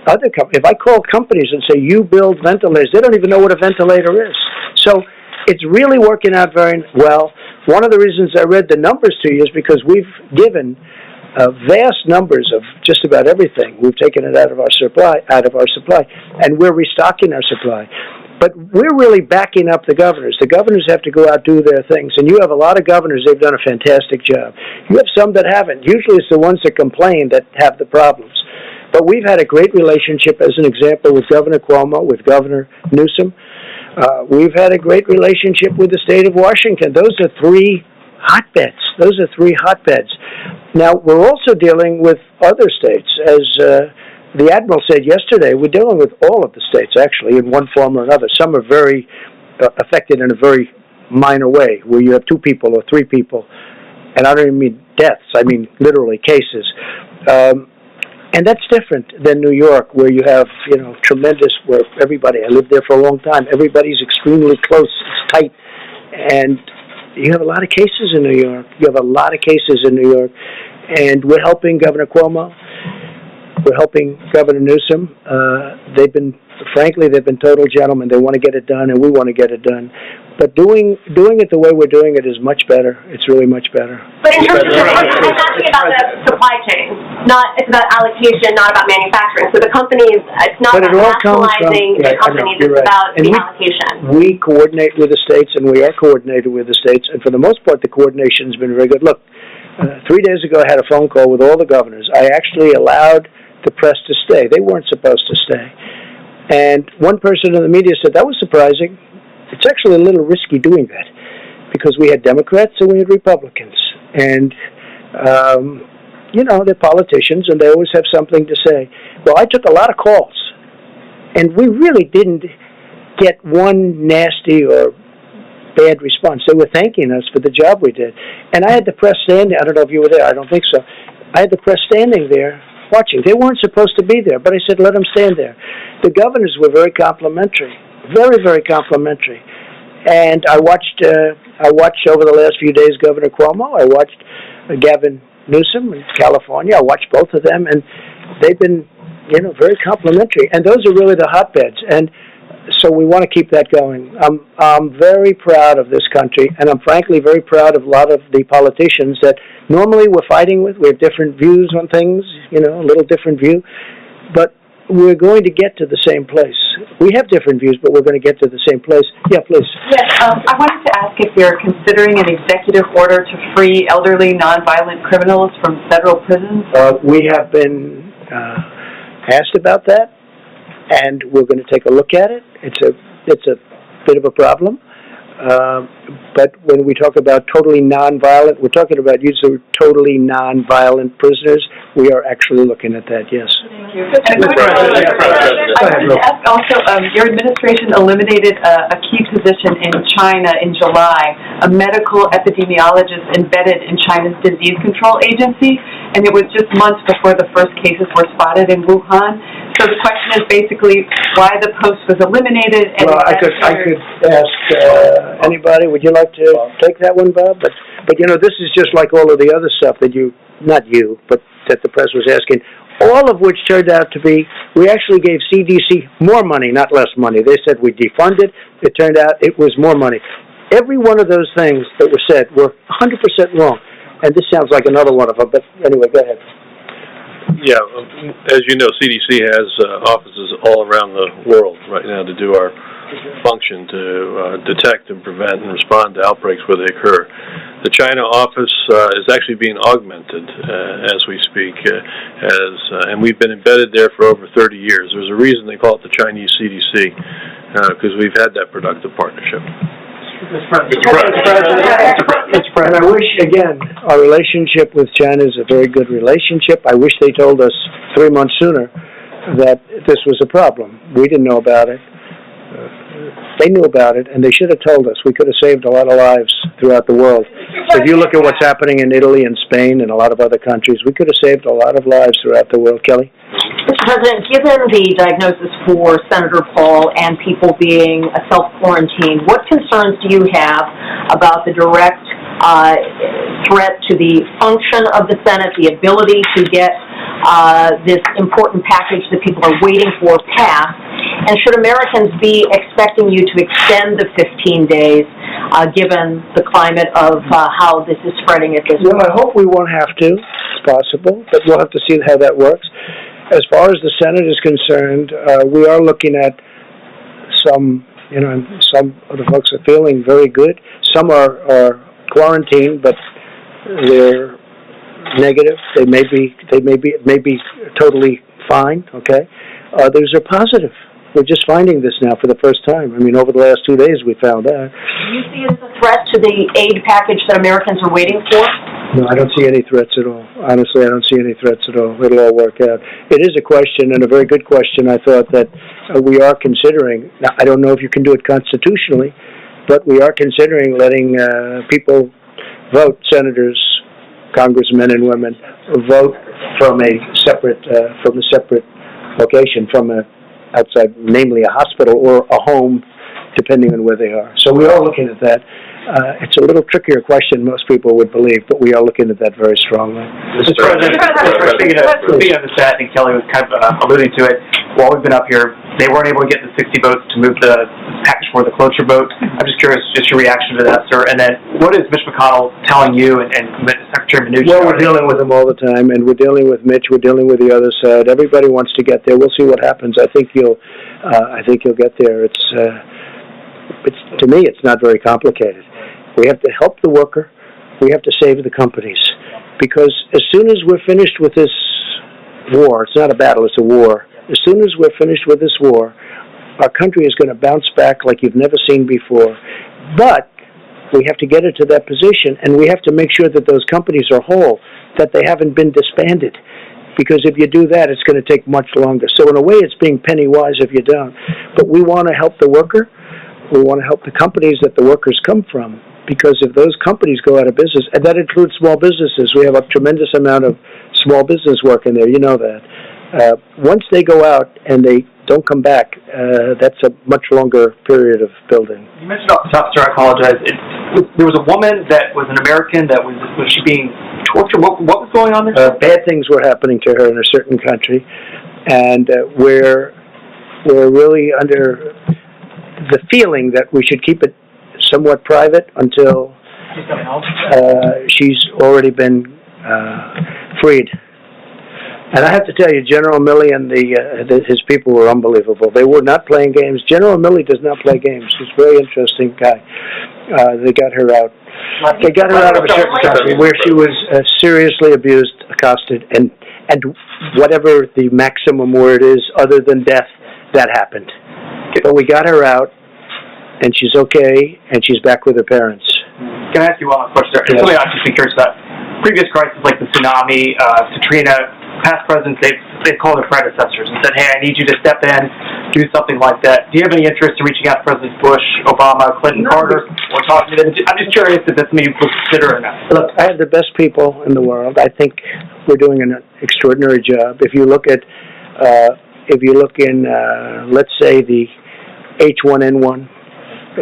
If I call companies and say, you build ventilators, they don't even know what a ventilator is. So it's really working out very well. One of the reasons I read the numbers to you is because we've given vast numbers of just about everything. We've taken it out of our supply, and we're restocking our supply. But we're really backing up the governors. The governors have to go out and do their things. And you have a lot of governors, they've done a fantastic job. You have some that haven't. Usually it's the ones that complain that have the problems. But we've had a great relationship, as an example, with Governor Cuomo, with Governor Newsom. We've had a great relationship with the state of Washington. Those are three hotbeds. Now, we're also dealing with other states. As the Admiral said yesterday, we're dealing with all of the states, actually, in one form or another. Some are very affected in a very minor way, where you have 2 people or 3 people. And I don't even mean deaths. I mean literally cases. And that's different than New York, where you have, tremendous, where everybody, I lived there for a long time, everybody's extremely close, it's tight, and you have a lot of cases in New York. And we're helping Governor Cuomo. We're helping Governor Newsom. They've been total gentlemen. They want to get it done, and we want to get it done. But doing it the way we're doing it is much better. It's really much better. But in terms of, I'm asking about the supply chain. It's about allocation, not about manufacturing. So the companies, it's not about nationalizing the companies, it's about the allocation. We coordinate with the states, and we are coordinated with the states. And for the most part, the coordination's been very good. Look, 3 days ago, I had a phone call with all the governors. I actually allowed the press to stay. They weren't supposed to stay. And one person in the media said, that was surprising. It's actually a little risky doing that because we had Democrats and we had Republicans. And, they're politicians and they always have something to say. Well, I took a lot of calls and we really didn't get one nasty or bad response. They were thanking us for the job we did. And I had the press standing. I don't know if you were there. I don't think so. I had the press standing there watching. They weren't supposed to be there, but I said, let them stand there. The governors were very complimentary. Very, very complimentary. And I watched over the last few days Governor Cuomo. I watched Gavin Newsom in California. I watched both of them, and they've been, very complimentary. And those are really the hotbeds. And so we want to keep that going. I'm very proud of this country, and I'm frankly very proud of a lot of the politicians that normally we're fighting with. We have different views on things, a little different view. But we're going to get to the same place. We have different views, but we're going to get to the same place. Yeah, please. Yes, I wanted to ask if you're considering an executive order to free elderly, nonviolent criminals from federal prisons? We have been asked about that, and we're going to take a look at it. It's a bit of a problem. But when we talk about totally nonviolent, we're talking about use of totally nonviolent prisoners. We are actually looking at that, yes. Thank you. And I wanted to ask also, your administration eliminated a key position in China in July, a medical epidemiologist embedded in China's disease control agency, and it was just months before the first cases were spotted in Wuhan. So the question is basically why the post was eliminated. And I could ask anybody. Would you like to take that one, Bob? But this is just like all of the other stuff that that the press was asking, all of which turned out to be, we actually gave CDC more money, not less money. They said we defunded. It turned out it was more money. Every one of those things that were said were 100% wrong. And this sounds like another one of them, but anyway, go ahead. Yeah, as you know, CDC has offices all around the world right now to do our function to detect and prevent and respond to outbreaks where they occur. The China office is actually being augmented as we speak, and we've been embedded there for over 30 years. There's a reason they call it the Chinese CDC, because we've had that productive partnership. Mr. President, I wish, again, our relationship with China is a very good relationship. I wish they told us 3 months sooner that this was a problem. We didn't know about it. They knew about it, and they should have told us. We could have saved a lot of lives throughout the world. If you look at what's happening in Italy and Spain and a lot of other countries, we could have saved a lot of lives throughout the world. Kelly? Mr. President, given the diagnosis for Senator Paul and people being self-quarantined, what concerns do you have about the direct threat to the function of the Senate, the ability to get this important package that people are waiting for passed? And should Americans be expecting you to extend the 15 days, given the climate of how this is spreading at this point? Well, I hope we won't have to. It's possible, but we'll have to see how that works. As far as the Senate is concerned, we are looking at some of the folks are feeling very good. Some are quarantined, but they're negative. They may be totally fine. Okay, others are positive. We're just finding this now for the first time. I mean, over the last 2 days we found that. Do you see it as a threat to the aid package that Americans are waiting for? No, I don't see any threats at all. Honestly, I don't see any threats at all. It'll all work out. It is a question, and a very good question, I thought, that we are considering. Now, I don't know if you can do it constitutionally, but we are considering letting people vote, senators, congressmen and women, vote from a separate location, from a outside, namely a hospital or a home, depending on where they are. So we are looking at that. It's a little trickier question, most people would believe, but we are looking at that very strongly. Mr. President, speaking of this, I think Kelly was kind of alluding to it. While we've been up here, they weren't able to get the 60 votes to move the package for the cloture vote. I'm just curious, just your reaction to that, sir. And then, what is Mitch McConnell telling you and Secretary Mnuchin? Well, we're dealing with them all the time, and we're dealing with Mitch. We're dealing with the other side. Everybody wants to get there. We'll see what happens. I think you'll get there. It's to me, it's not very complicated. We have to help the worker. We have to save the companies, because as soon as we're finished with this war, it's not a battle, it's a war. As soon as we're finished with this war, our country is going to bounce back like you've never seen before. But we have to get it to that position, and we have to make sure that those companies are whole, that they haven't been disbanded. Because if you do that, it's going to take much longer. So in a way, it's being penny wise if you don't. But we want to help the worker. We want to help the companies that the workers come from. Because if those companies go out of business, and that includes small businesses, we have a tremendous amount of small business work in there, you know that. Once they go out and they don't come back, that's a much longer period of building. You mentioned off the top, sir, I apologize. There was a woman that was an American that was she being tortured? What was going on there? Bad things were happening to her in a certain country, and we're really under the feeling that we should keep it somewhat private until she's already been freed. And I have to tell you, General Milley and his people were unbelievable. They were not playing games. General Milley does not play games. He's a very interesting guy. They got her out. They got her out of a certain country where she was seriously abused, accosted, and whatever the maximum word is, other than death, that happened. But we got her out, and she's okay, and she's back with her parents. Can I ask you one last question, sir? Yes. Something I'm just curious about. Previous crises like the tsunami, Katrina, past presidents, they've called their predecessors and said, hey, I need you to step in, do something like that. Do you have any interest in reaching out to Presidents Bush, Obama, Clinton, Carter, or talking to them? I'm just curious if that's something you would consider or not. Look, I have the best people in the world. I think we're doing an extraordinary job. If you look in, let's say, the H1N1,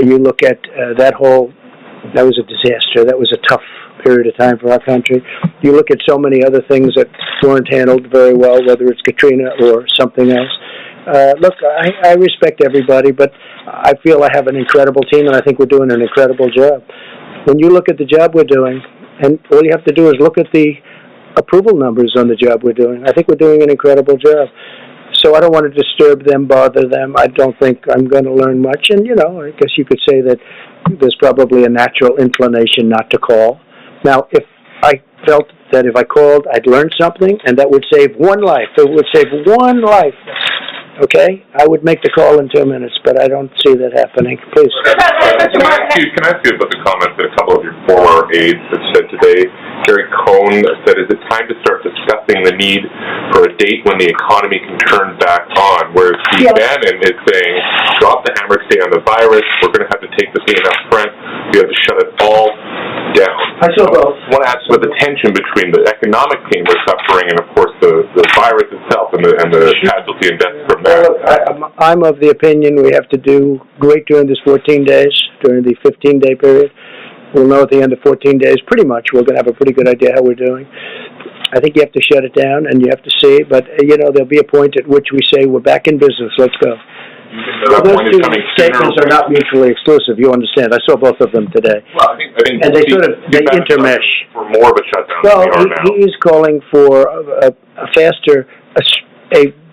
you look at that was a disaster. That was a tough period of time for our country. You look at so many other things that weren't handled very well, whether it's Katrina or something else. Look, I respect everybody, but I feel I have an incredible team, and I think we're doing an incredible job. When you look at the job we're doing, and all you have to do is look at the approval numbers on the job we're doing, I think we're doing an incredible job. So I don't want to disturb them, bother them. I don't think I'm going to learn much. And, I guess you could say that there's probably a natural inclination not to call. Now, if I felt that if I called, I'd learn something, and that would save one life. It would save one life. Okay? I would make the call in 2 minutes, but I don't see that happening. Please. Can I ask you about the comments that a couple of your former aides have said today? Gary Cohn said, is it time to start discussing the need for a date when the economy can turn back on? Whereas Steve Bannon is saying, drop the hammer, stay on the virus. We're going to have to take the pain up front. We have to shut it all down. I want to ask about the tension between the economic pain we're suffering and, of course, the virus itself and the casualty and deaths from that. Well, look, I'm of the opinion we have to do great during this 14 days, during the 15-day period. We'll know at the end of 14 days, pretty much, we're going to have a pretty good idea how we're doing. I think you have to shut it down, and you have to see, but, there'll be a point at which we say, we're back in business, let's go. Those two statements are not mutually exclusive, you understand. I saw both of them today. Well, I think and they intermesh. For more of a shutdown well, than we are now. He is calling for a faster,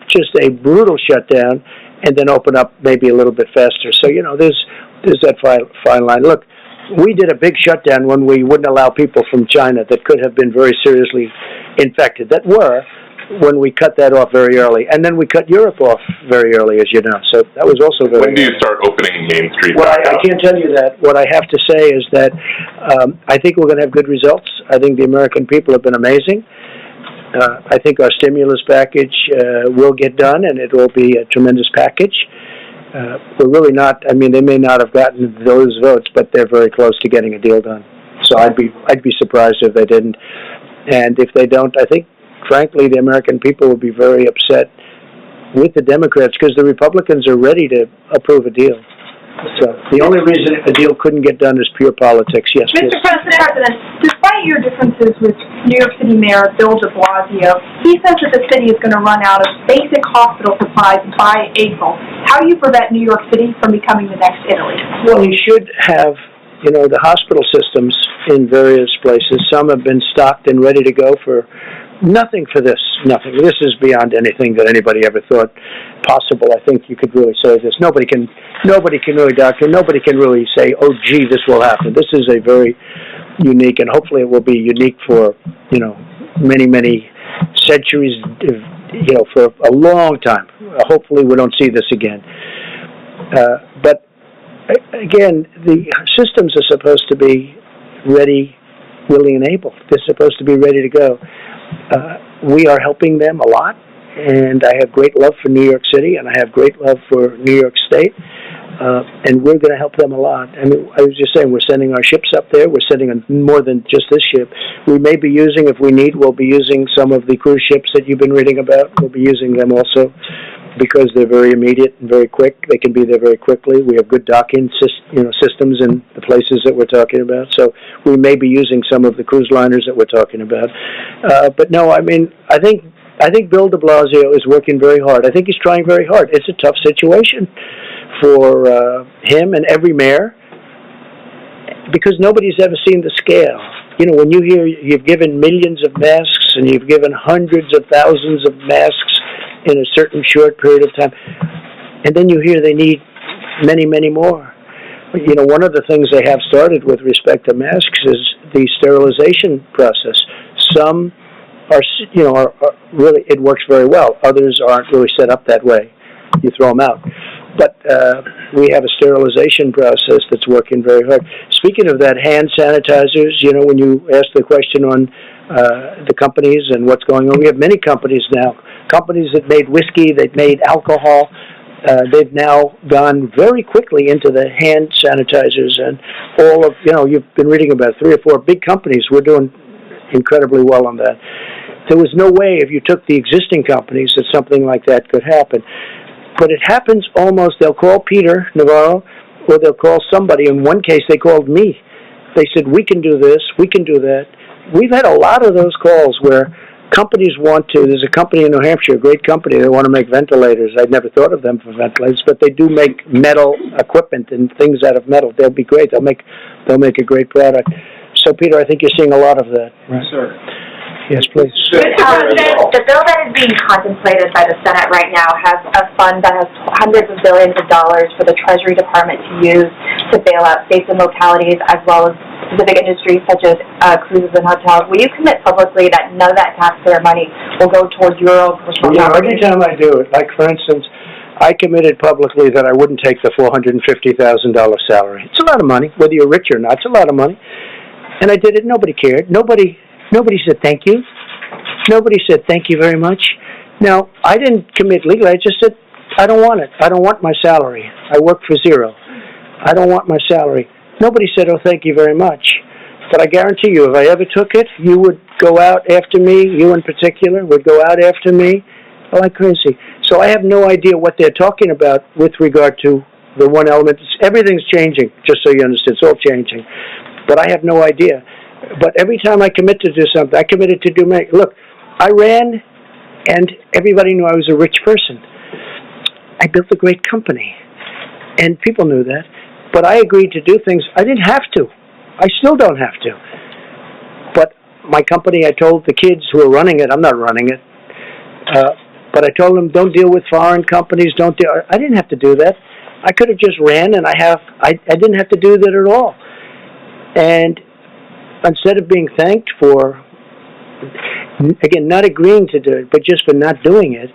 just a brutal shutdown, and then open up maybe a little bit faster. So, there's that fine line. Look, we did a big shutdown when we wouldn't allow people from China that could have been very seriously infected, when we cut that off very early. And then we cut Europe off very early, as you know. So that was also very When do you start opening Main Street Well, back I can't tell you that. What I have to say is that I think we're going to have good results. I think the American people have been amazing. I think our stimulus package will get done, and it will be a tremendous package. We're really not, they may not have gotten those votes, but they're very close to getting a deal done. So I'd be surprised if they didn't. And if they don't, I think, frankly, the American people will be very upset with the Democrats because the Republicans are ready to approve a deal. So the only reason a deal couldn't get done is pure politics. Yes, Mr. President, despite your differences with New York City Mayor Bill de Blasio, he says that the city is going to run out of basic hospital supplies by April. How do you prevent New York City from becoming the next Italy? Well, he should have, the hospital systems in various places. Some have been stocked and ready to go for nothing for this. Nothing. This is beyond anything that anybody ever thought possible. I think you could really say this. Nobody can really doctor. Nobody can really say, oh, gee, this will happen. This is a very unique, and hopefully it will be unique for, many, many centuries, for a long time. Hopefully we don't see this again. But again, the systems are supposed to be ready, willing, and able. They're supposed to be ready to go. We are helping them a lot, and I have great love for New York City, and I have great love for New York State, and we're going to help them a lot. I was just saying, we're sending our ships up there. We're sending more than just this ship. We may be using, if we need, we'll be using some of the cruise ships that you've been reading about. We'll be using them also because they're very immediate and very quick. They can be there very quickly. We have good docking systems in the places that we're talking about. So we may be using some of the cruise liners that we're talking about. But no, I think Bill de Blasio is working very hard. I think he's trying very hard. It's a tough situation for him and every mayor because nobody's ever seen the scale. When you hear you've given millions of masks and you've given hundreds of thousands of masks in a certain short period of time, and then you hear they need many, many more. One of the things they have started with respect to masks is the sterilization process. Some are really, it works very well. Others aren't really set up that way. You throw them out. But we have a sterilization process that's working very hard. Speaking of that, hand sanitizers, when you ask the question on the companies and what's going on, we have many companies now. Companies that made whiskey, they've made alcohol. They've now gone very quickly into the hand sanitizers and all of, you've been reading about 3 or 4 big companies. We're doing incredibly well on that. There was no way if you took the existing companies that something like that could happen. But it happens almost, they'll call Peter Navarro or they'll call somebody. In one case, they called me. They said, we can do this, we can do that. We've had a lot of those calls where companies there's a company in New Hampshire, a great company, they want to make ventilators. I'd never thought of them for ventilators, but they do make metal equipment and things out of metal. They'll be great. They'll make a great product. So, Peter, I think you're seeing a lot of that. Right? Yes, sir. Yes, please. Mr. President, the bill that is being contemplated by the Senate right now has a fund that has hundreds of billions of dollars for the Treasury Department to use to bail out states and localities as well as specific industries such as cruises and hotels. Will you commit publicly that none of that taxpayer money will go towards your own personal every time I do it, like for instance, I committed publicly that I wouldn't take the $450,000 salary. It's a lot of money, whether you're rich or not. It's a lot of money. And I did it. Nobody cared. Nobody said thank you. Nobody said thank you very much. Now, I didn't commit legally. I just said, I don't want it. I don't want my salary. I work for zero. I don't want my salary. Nobody said, oh, thank you very much. But I guarantee you, if I ever took it, you would go out after me, you in particular, would go out after me like crazy. So I have no idea what they're talking about with regard to the one element. Everything's changing, just so you understand. It's all changing. but I have no idea. But every time I commit to do something, I committed to do. Look, I ran, and everybody knew I was a rich person. I built a great company, and people knew that. But I agreed to do things I didn't have to. I still don't have to. But my company, I told the kids who are running it, I'm not running it, but I told them, don't deal with foreign companies, don't deal. I didn't have to do that. I could have just ran, and I didn't have to do that at all. And instead of being thanked for, again, not agreeing to do it, but just for not doing it,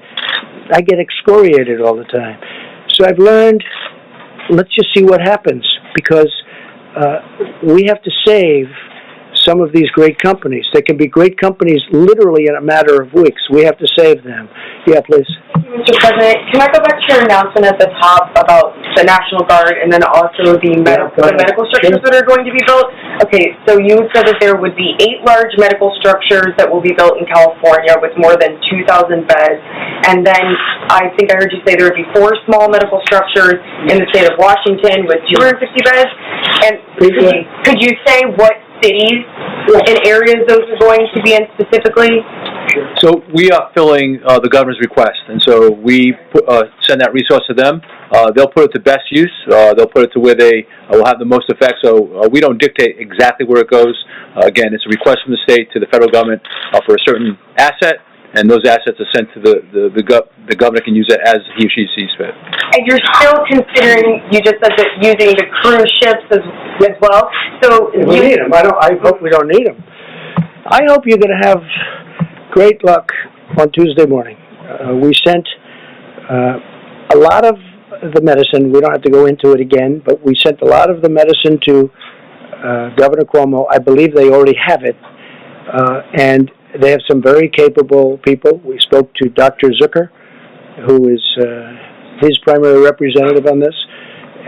I get excoriated all the time. So I've learned, let's just see what happens, because we have to save some of these great companies. They can be great companies literally in a matter of weeks. We have to save them. Yeah, please. Mr. President, can I go back to your announcement at the top about the National Guard and then also the medical structures that are going to be built? Okay, so you said that there would be 8 large medical structures that will be built in California with more than 2,000 beds, and then I think I heard you say there would be 4 small medical structures in the state of Washington with 250 beds. And could you say what cities and areas those are going to be in specifically? So we are filling the governor's request, and so we send that resource to them. They'll put it to best use. They'll put it to where they will have the most effect. So we don't dictate exactly where it goes. Again, it's a request from the state to the federal government for a certain asset, and those assets are sent to the governor can use it as he or she sees fit. And you're still considering, you just said that using the cruise ships as well. So we need them. I hope we don't need them. I hope you're going to have great luck on Tuesday morning. We sent a lot of the medicine. We don't have to go into it again, but we sent a lot of the medicine to Governor Cuomo. I believe they already have it, and they have some very capable people. We spoke to Dr. Zucker, who is his primary representative on this,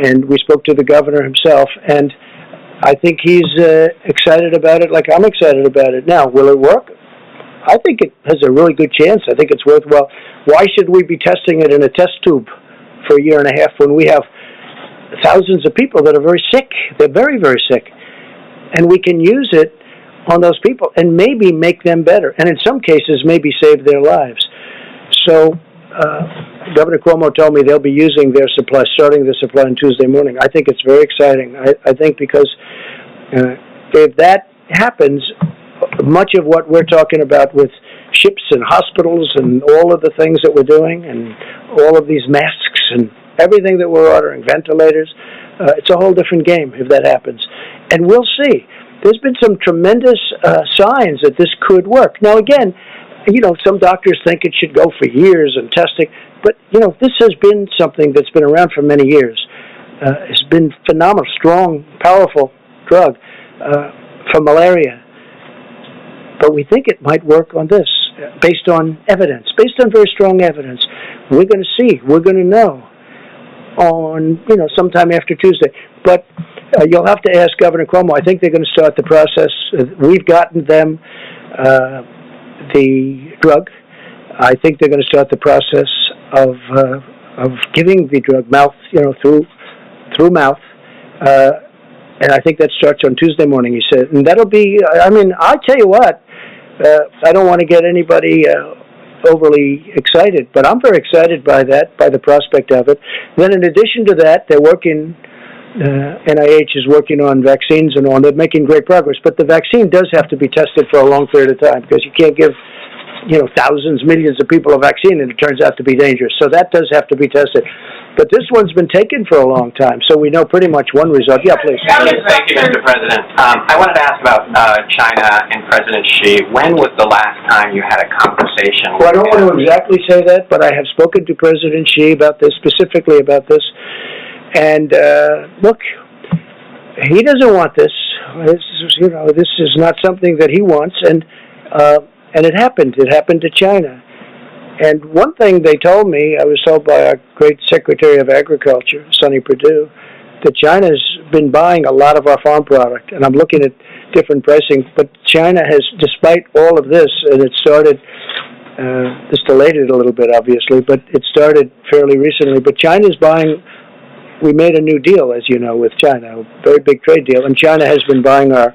and we spoke to the governor himself, and I think he's excited about it like I'm excited about it. Now, will it work? I think it has a really good chance. I think it's worthwhile. Why should we be testing it in a test tube for a year and a half when we have thousands of people that are very sick? They're very, very sick. And we can use it on those people and maybe make them better. And in some cases, maybe save their lives. So Governor Cuomo told me they'll be using their supply, starting the supply on Tuesday morning. I think it's very exciting. I think because if that happens, much of what we're talking about with ships and hospitals and all of the things that we're doing and all of these masks and everything that we're ordering, ventilators, it's a whole different game if that happens. And we'll see. There's been some tremendous signs that this could work. Now, again, some doctors think it should go for years and testing, but, this has been something that's been around for many years. It's been phenomenal, strong, powerful drug for malaria. But we think it might work on this, based on evidence, based on very strong evidence. We're going to see. We're going to know on, sometime after Tuesday. But you'll have to ask Governor Cuomo. I think they're going to start the process. We've gotten them the drug. I think they're going to start the process of giving the drug through mouth. And I think that starts on Tuesday morning, he said. And that'll be, I'll tell you what, I don't want to get anybody overly excited, but I'm very excited by that, by the prospect of it. Then in addition to that, they're working, NIH is working on vaccines and on. They're making great progress, but the vaccine does have to be tested for a long period of time because you can't give, thousands, millions of people a vaccine and it turns out to be dangerous. So that does have to be tested. But this one's been taken for a long time, so we know pretty much one result. Yeah, please. Thank you, Mr. President. I wanted to ask about China and President Xi. When was the last time you had a conversation with him? Well, I don't want to exactly say that, but I have spoken to President Xi about this, specifically about this. And, look, he doesn't want this. This is not something that he wants, and it happened. It happened to China. And one thing they told me, I was told by our great Secretary of Agriculture, Sonny Perdue, that China's been buying a lot of our farm product. And I'm looking at different pricing, but China has, despite all of this, and it started, this delayed it a little bit, obviously, but it started fairly recently. But China's buying we made a new deal, as you know, with China, a very big trade deal, and China has been buying our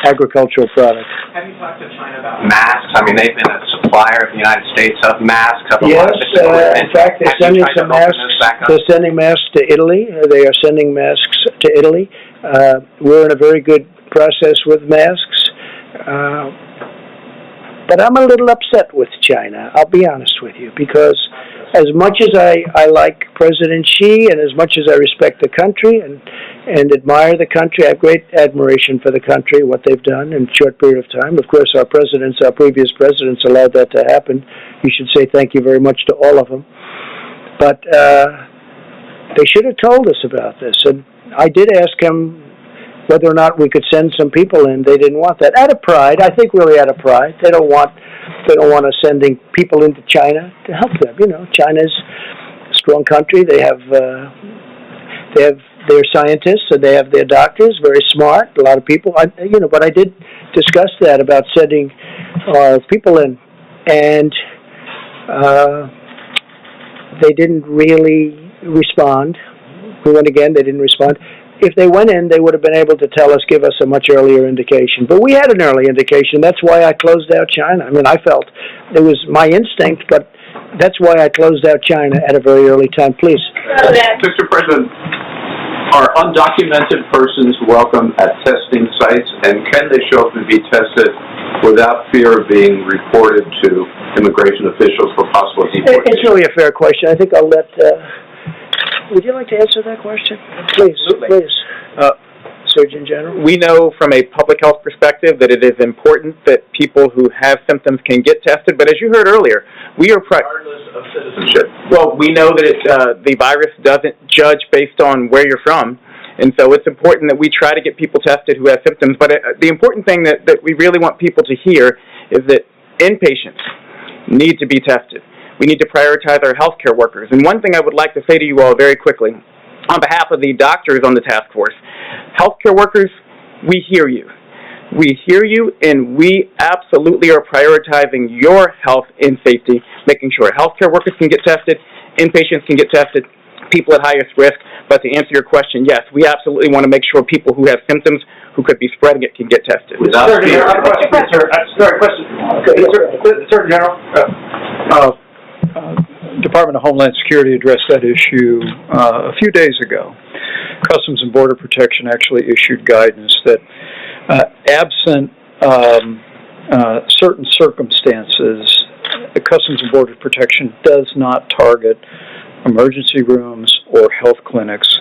agricultural products. Have you talked to China about masks? I mean, they've been a supplier of the United States of masks. Yes, in fact, they're sending some masks. They're sending masks to Italy. They are sending masks to Italy. We're in a very good process with masks. But I'm a little upset with China, I'll be honest with you, because as much as I like President Xi and as much as I respect the country and admire the country, I have great admiration for the country, what they've done in a short period of time. Of course, our previous presidents allowed that to happen. You should say thank you very much to all of them. But they should have told us about this. And I did ask him whether or not we could send some people in. They didn't want that. Out of pride, I think really out of pride. They don't want us sending people into China to help them. You know, China's a strong country. They have their scientists and they have their doctors, very smart, a lot of people. But I did discuss that about sending people in, and they didn't really respond. We went again, they didn't respond. If they went in, they would have been able to give us a much earlier indication. But we had an early indication. That's why I closed out China. I mean, I felt it was my instinct, but that's why I closed out China at a very early time. Please. Mr. President, are undocumented persons welcome at testing sites, and can they show up and be tested without fear of being reported to immigration officials for possible deportation? It's really a fair question. I think I'll let... would you like to answer that question? Please, please. Surgeon General? We know from a public health perspective that it is important that people who have symptoms can get tested, but as you heard earlier, we are... Regardless of citizenship. Well, we know that the virus doesn't judge based on where you're from, and so it's important that we try to get people tested who have symptoms, but the important thing that we really want people to hear is that inpatients need to be tested. We need to prioritize our healthcare workers. And one thing I would like to say to you all very quickly, on behalf of the doctors on the task force, healthcare workers, we hear you. We hear you, and we absolutely are prioritizing your health and safety, making sure healthcare workers can get tested, inpatients can get tested, people at highest risk. But to answer your question, yes, we absolutely want to make sure people who have symptoms who could be spreading it can get tested. Without fear. Surgeon General. Department of Homeland Security addressed that issue a few days ago. Customs and Border Protection actually issued guidance that absent certain circumstances, the Customs and Border Protection does not target emergency rooms or health clinics.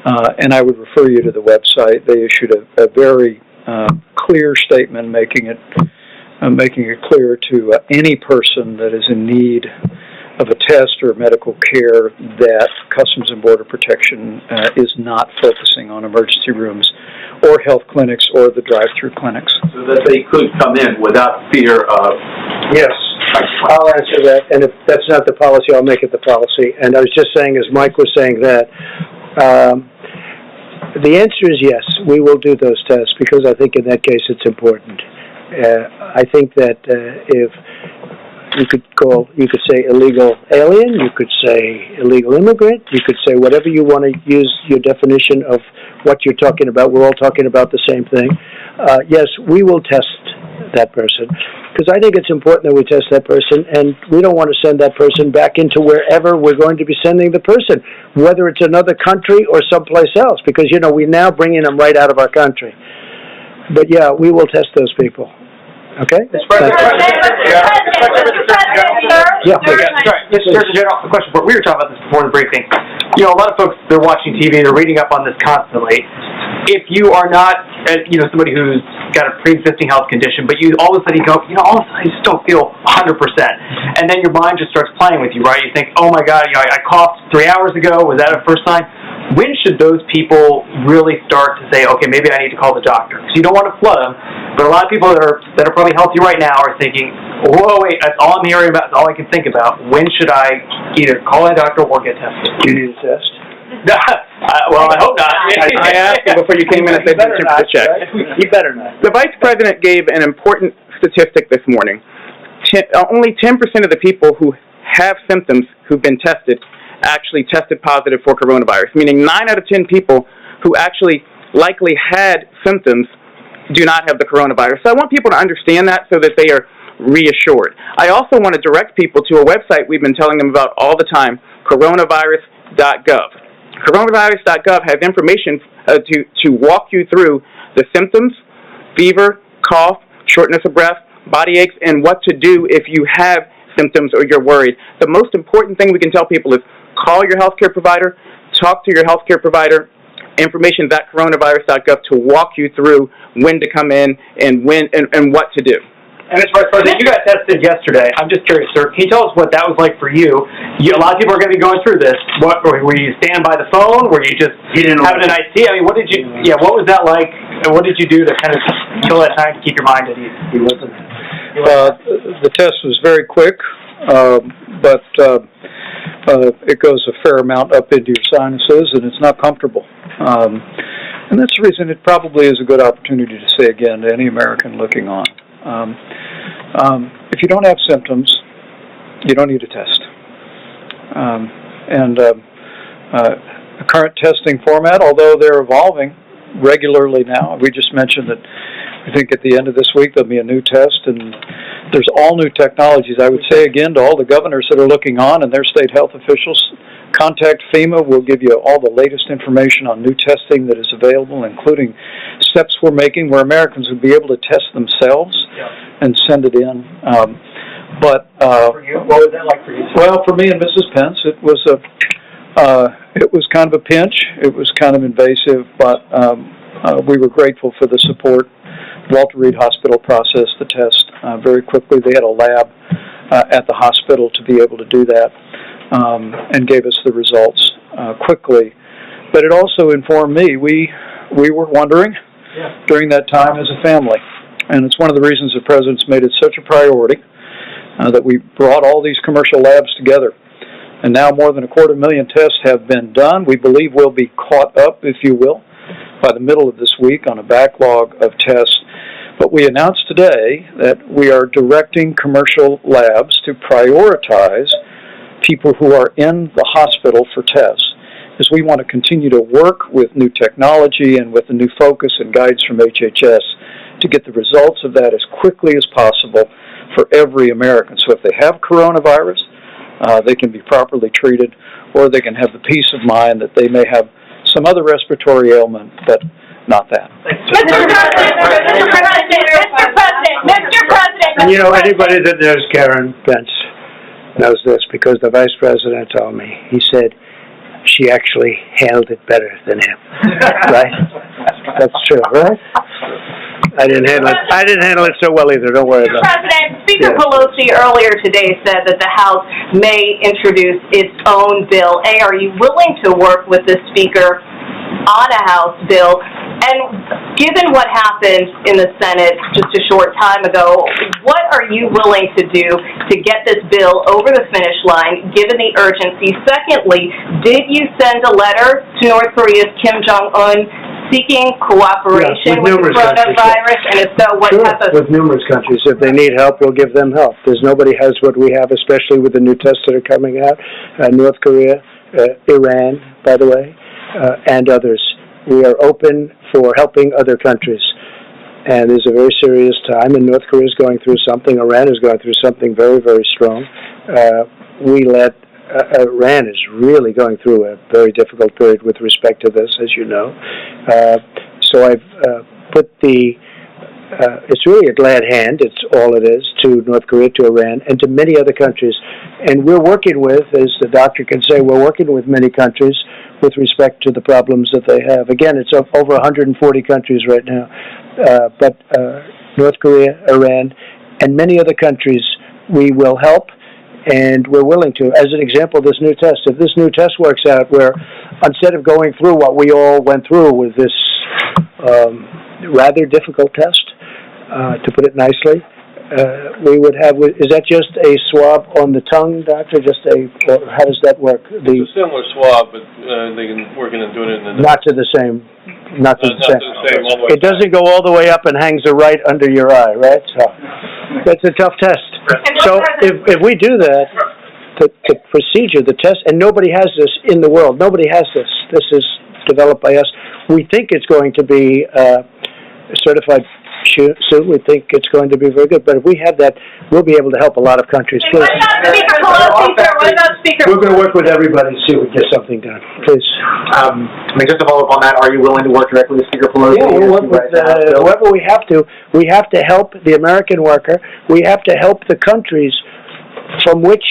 And I would refer you to the website. They issued a very clear statement making it clear to any person that is in need of a test or medical care that Customs and Border Protection is not focusing on emergency rooms or health clinics or the drive-through clinics. So that they could come in without fear of... Yes, I'll answer that, and if that's not the policy, I'll make it the policy. And I was just saying, as Mike was saying that, the answer is yes, we will do those tests, because I think in that case it's important. I think that if you could say illegal alien, you could say illegal immigrant, you could say whatever you want to use your definition of what you're talking about. We're all talking about the same thing. Yes, we will test that person, because I think it's important that we test that person, and we don't want to send that person back into wherever we're going to be sending the person, whether it's another country or someplace else, because, we're now bringing them right out of our country. But, yeah, we will test those people. Okay? Mr. President, Mr. Surgeon General, a question. We were talking about this before the briefing. A lot of folks, they're watching TV, they're reading up on this constantly. If you are not, somebody who's got a pre-existing health condition, but you all of a sudden go, all of a sudden you just don't feel 100%. And then your mind just starts playing with you, right? You think, oh my God, I coughed 3 hours ago. Was that a first sign? When should those people really start to say, okay, maybe I need to call the doctor? Because you don't want to flood them, but a lot of people that are probably healthy right now are thinking, whoa, wait, that's all I'm hearing about, that's all I can think about. When should I either call a doctor or get tested? Do you need a test? Well, I hope not. I asked you before you came in and said to check. You better not. The Vice President gave an important statistic this morning. Only 10% of the people who have symptoms who've been tested actually tested positive for coronavirus, meaning 9 out of 10 people who actually likely had symptoms do not have the coronavirus. So I want people to understand that so that they are reassured. I also want to direct people to a website we've been telling them about all the time, coronavirus.gov. Coronavirus.gov has information to walk you through the symptoms, fever, cough, shortness of breath, body aches, and what to do if you have symptoms or you're worried. The most important thing we can tell people is call your healthcare provider, talk to your healthcare provider. Information is at coronavirus.gov to walk you through when to come in and when and what to do. And Mr. Vice President, you got tested yesterday. I'm just curious, sir. Can you tell us what that was like for you? A lot of people are going to be going through this. What were you standing by the phone? Were you just having a nice tea? I mean, what did you? Yeah, what was that like? And what did you do to kind of kill that time to keep your mind at ease? The test was very quick, but it goes a fair amount up into your sinuses, and it's not comfortable. And that's the reason it probably is a good opportunity to say again to any American looking on. If you don't have symptoms, you don't need a test. The current testing format, although they're evolving regularly now, we just mentioned that I think at the end of this week there'll be a new test, and there's all new technologies. I would say again to all the governors that are looking on and their state health officials, contact FEMA. We'll give you all the latest information on new testing that is available, including steps we're making where Americans would be able to test themselves and send it in. For you, what was that like for you? Well, for me and Mrs. Pence, it was kind of a pinch. It was kind of invasive, but we were grateful for the support. Walter Reed Hospital processed the test very quickly. They had a lab at the hospital to be able to do that. And gave us the results quickly. But it also informed me. We were wondering during that time as a family. And it's one of the reasons the President's made it such a priority that we brought all these commercial labs together. And now more than 250,000 tests have been done. We believe we'll be caught up, if you will, by the middle of this week on a backlog of tests. But we announced today that we are directing commercial labs to prioritize people who are in the hospital for tests, as we want to continue to work with new technology and with the new focus and guidance from HHS to get the results of that as quickly as possible for every American. So if they have coronavirus, they can be properly treated, or they can have the peace of mind that they may have some other respiratory ailment, but not that. Mr. President. And you know, anybody that knows Karen Pence knows this, because the Vice President told me. He said she actually handled it better than him. Right? That's true, right? I didn't handle it so well either. Don't worry about it. President, Speaker Pelosi earlier today said that the House may introduce its own bill. Are you willing to work with the Speaker on a House bill? And given what happened in the Senate just a short time ago, what are you willing to do to get this bill over the finish line, given the urgency? Secondly, did you send a letter to North Korea's Kim Jong-un seeking cooperation with the coronavirus? And if so, what type of... With numerous countries. If they need help, we'll give them help. Because nobody has what we have, especially with the new tests that are coming out. North Korea, Iran, by the way, and others. We are open for helping other countries. And there's a very serious time, and North Korea is going through something. Iran is going through something very, very strong. Iran is really going through a very difficult period with respect to this, as you know. So I've put it's really a glad hand, it's all it is, to North Korea, to Iran, and to many other countries. And we're working with, as the doctor can say, we're working with many countries with respect to the problems that they have. Again, it's over 140 countries right now. But North Korea, Iran, and many other countries, we will help, and we're willing to. As an example, this new test, if this new test works out, where instead of going through what we all went through with this rather difficult test, to put it nicely, we would have, is that just a swab on the tongue, doctor? Or how does that work? It's a similar swab, but we're going to do it in the... Not to the same. It doesn't go all the way up and hangs right under your eye, right? So that's a tough test. So if we do that, the procedure, the test, and nobody has this in the world. Nobody has this. This is developed by us. We think it's going to be certified soon. We think it's going to be very good. But if we have that, we'll be able to help a lot of countries. Please. What about Speaker Pelosi, sir? What about Speaker? We're going to work with everybody to see if we get something done. Please. I mean, just to follow up on that, are you willing to work directly with Speaker Pelosi? Yeah, we'll work with whoever we have to. We have to help the American worker. We have to help the countries from which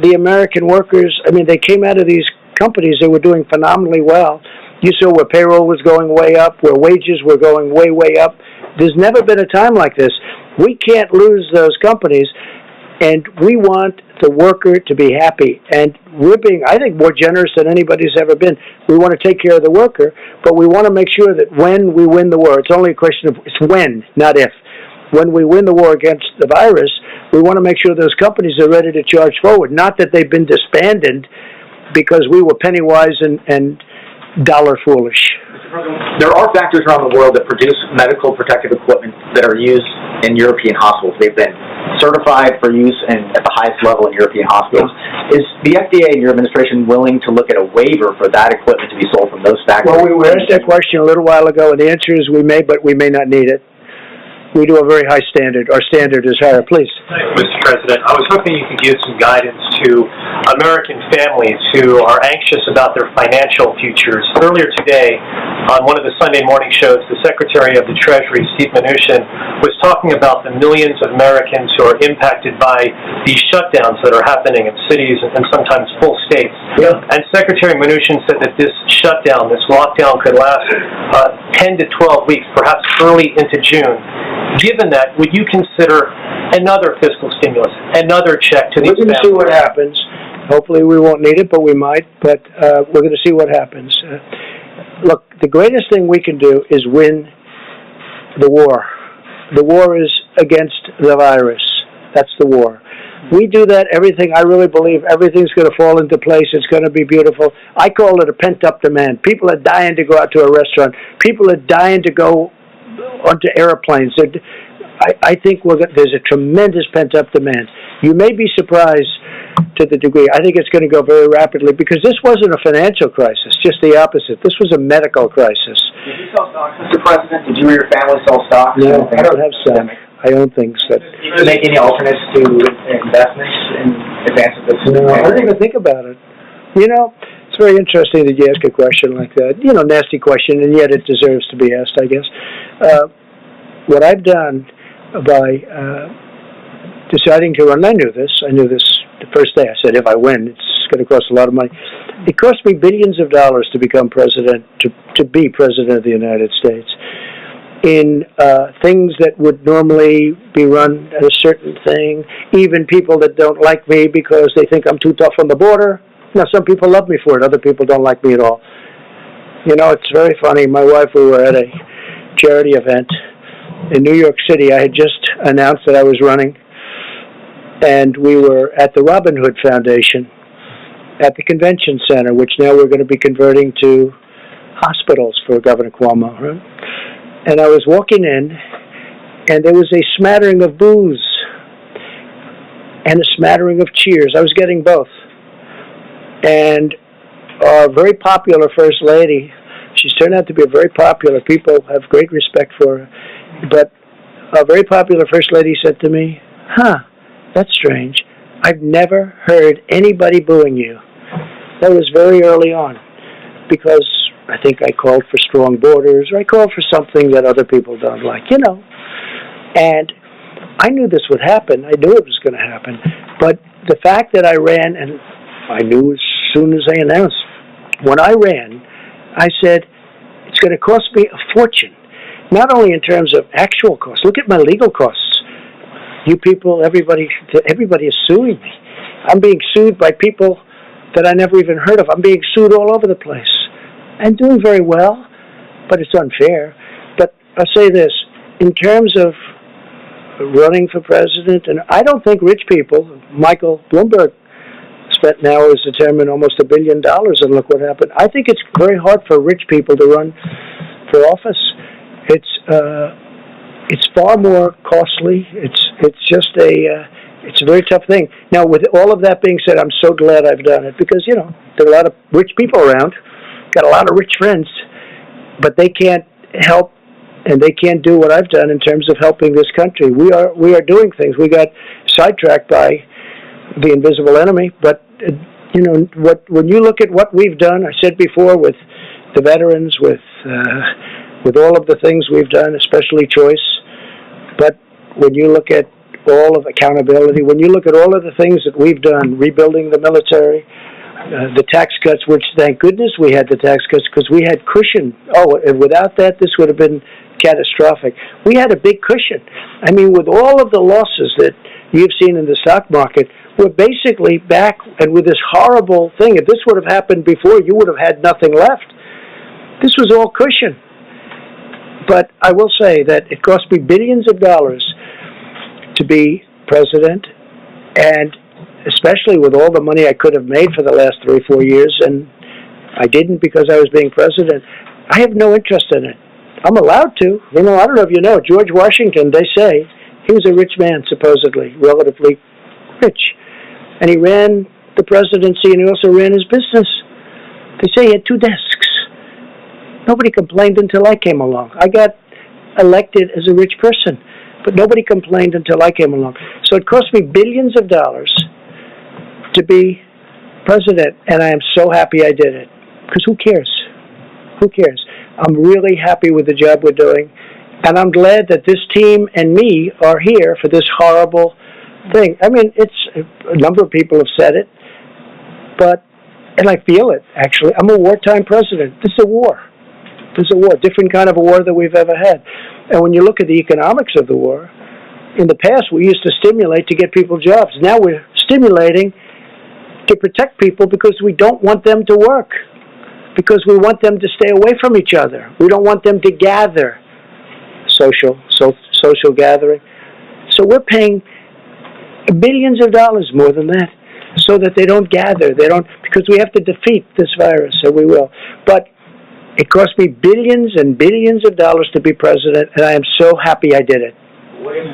the American workers, I mean, they came out of these companies that were doing phenomenally well. You saw where payroll was going way up, where wages were going way, way up. There's never been a time like this. We can't lose those companies, and we want the worker to be happy. And we're being, I think, more generous than anybody's ever been. We want to take care of the worker, but we want to make sure that when we win the war, it's only a question of it's when, not if. When we win the war against the virus, we want to make sure those companies are ready to charge forward, not that they've been disbanded because we were penny wise and dollar foolish. There are factories around the world that produce medical protective equipment that are used in European hospitals. They've been certified for use at the highest level in European hospitals. Is the FDA and your administration willing to look at a waiver for that equipment to be sold from those factories? Well, we were asked that question a little while ago, and the answer is we may, but we may not need it. We do a very high standard. Our standard is higher. Please. Mr. President, I was hoping you could give some guidance to American families who are anxious about their financial futures. Earlier today, on one of the Sunday morning shows, the Secretary of the Treasury, Steve Mnuchin, was talking about the millions of Americans who are impacted by these shutdowns that are happening in cities and sometimes full states. Yeah. And Secretary Mnuchin said that this shutdown, this lockdown, could last 10 to 12 weeks, perhaps early into June. Given that, would you consider another fiscal stimulus, another check to these families? We're going to see what happens. Hopefully we won't need it, but we might. But we're going to see what happens. Look, the greatest thing we can do is win the war. The war is against the virus. That's the war. We do that, I really believe everything's going to fall into place. It's going to be beautiful. I call it a pent-up demand. People are dying to go out to a restaurant. People are dying to go onto airplanes. I think there's a tremendous pent-up demand. You may be surprised to the degree. I think it's going to go very rapidly because this wasn't a financial crisis, just the opposite. This was a medical crisis. Did you sell stocks, Mr. President? Did you or your family sell stocks? No, I don't have stock. I own things. Did you make any alternates to investments in advance of this? No, I don't even think about it. You know, it's very interesting that you ask a question like that. You know, nasty question, and yet it deserves to be asked, I guess. What I've done by deciding to run, I knew this the first day. I said, if I win, it's going to cost a lot of money. It cost me billions of dollars to become president, to be president of the United States. In things that would normally be run at a certain thing, even people that don't like me because they think I'm too tough on the border. Now, some people love me for it. Other people don't like me at all. You know, it's very funny. My wife, we were at a charity event in New York City. I had just announced that I was running, and we were at the Robin Hood Foundation at the convention center, which now we're going to be converting to hospitals for Governor Cuomo. Right? And I was walking in, and there was a smattering of boos and a smattering of cheers. I was getting both. And our very popular First Lady, she's turned out to be a very popular, people have great respect for her, but a very popular First Lady said to me, that's strange. I've never heard anybody booing you. That was very early on, because I think I called for strong borders, or I called for something that other people don't like, you know. And I knew this would happen. I knew it was going to happen. But the fact that I ran, and I knew as soon as I announced, when I ran, I said, it's going to cost me a fortune. Not only in terms of actual costs. Look at my legal costs. You people, everybody is suing me. I'm being sued by people that I never even heard of. I'm being sued all over the place. I'm doing very well, but it's unfair. But I'll say this, in terms of running for president, and I don't think rich people, Michael Bloomberg spent now as the chairman almost $1 billion, and look what happened. I think it's very hard for rich people to run for office. It's far more costly. It's just It's a very tough thing. Now, with all of that being said, I'm so glad I've done it because, there are a lot of rich people around, got a lot of rich friends, but they can't help and they can't do what I've done in terms of helping this country. We are doing things. We got sidetracked by the invisible enemy, but when you look at what we've done, I said before with the veterans, with all of the things we've done, especially choice, but when you look at all of accountability, when you look at all of the things that we've done, rebuilding the military, the tax cuts, which thank goodness we had the tax cuts because we had cushion. And without that, this would have been catastrophic. We had a big cushion. I mean, with all of the losses that you've seen in the stock market, we're basically back, and with this horrible thing, if this would have happened before, you would have had nothing left. This was all cushion. But I will say that it cost me billions of dollars to be president, and especially with all the money I could have made for the last 3-4 years, and I didn't because I was being president. I have no interest in it. I'm allowed to. I don't know if you know, George Washington, they say, he was a rich man, supposedly, relatively rich. And he ran the presidency, and he also ran his business. They say he had 2 desks. Nobody complained until I came along. I got elected as a rich person, but nobody complained until I came along. So it cost me billions of dollars to be president, and I am so happy I did it. Because who cares? Who cares? I'm really happy with the job we're doing, and I'm glad that this team and me are here for this horrible thing. I mean, a number of people have said it, and I feel it, actually. I'm a wartime president. This is a war. This is a war, different kind of a war than we've ever had. And when you look at the economics of the war, in the past we used to stimulate to get people jobs. Now we're stimulating to protect people because we don't want them to work, because we want them to stay away from each other. We don't want them to gather, social gathering. So we're paying billions of dollars more than that so that they don't gather. Because we have to defeat this virus, so we will. But it cost me billions and billions of dollars to be president, and I am so happy I did it. Foreign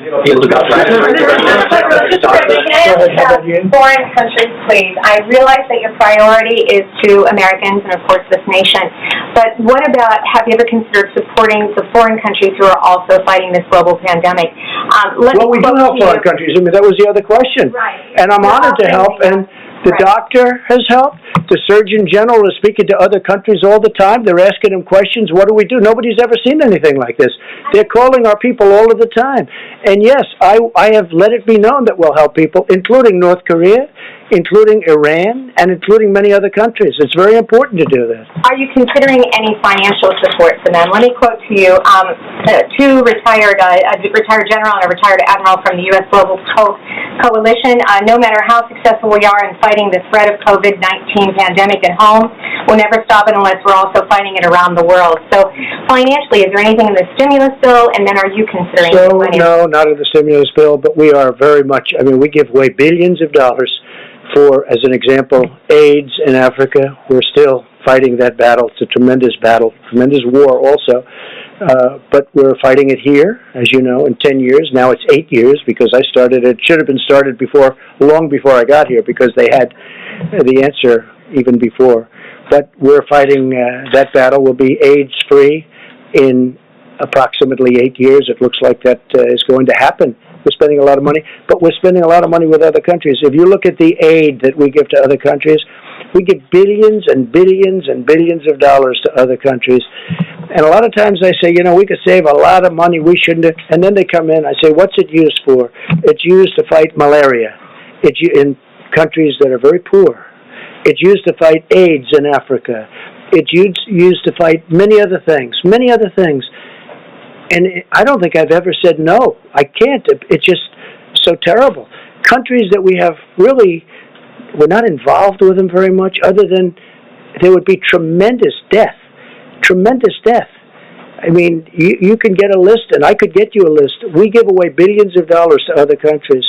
countries, please. I realize that your priority is to Americans and, of course, this nation. But what about, have you ever considered supporting the foreign countries who are also fighting this global pandemic? We do help foreign countries. I mean, that was the other question. Right. And I'm honored to help, and the doctor has helped. The Surgeon General is speaking to other countries all the time. They're asking him questions. What do we do? Nobody's ever seen anything like this. They're calling our people all of the time. And yes, I have let it be known that we'll help people, including North Korea, including Iran, and including many other countries. It's very important to do that. Are you considering any financial support for them? Let me quote to you two retired, a retired general and a retired admiral from the U.S. Global Coalition. No matter how successful we are in fighting the threat of COVID-19 pandemic at home, we'll never stop it unless we're also fighting it around the world. So financially, is there anything in the stimulus bill, and then are you considering No, not in the stimulus bill, but we are very much, we give away billions of dollars for, as an example, AIDS in Africa. We're still fighting that battle. It's a tremendous battle, tremendous war also. But we're fighting it here, as you know, in 10 years. Now it's 8 years because I started it. Should have been started long before I got here because they had the answer even before. But we're fighting that battle. We'll be AIDS-free in approximately 8 years. It looks like that is going to happen. We're spending a lot of money, but we're spending a lot of money with other countries. If you look at the aid that we give to other countries, we give billions and billions and billions of dollars to other countries. And a lot of times I say, we could save a lot of money, we shouldn't have. And then they come in, I say, what's it used for? It's used to fight malaria. It's in countries that are very poor. It's used to fight AIDS in Africa. It's used to fight many other things. And I don't think I've ever said no. I can't. It's just so terrible. Countries that we have really, we're not involved with them very much, other than there would be tremendous death. Tremendous death. I mean, you can get a list, and I could get you a list. We give away billions of dollars to other countries,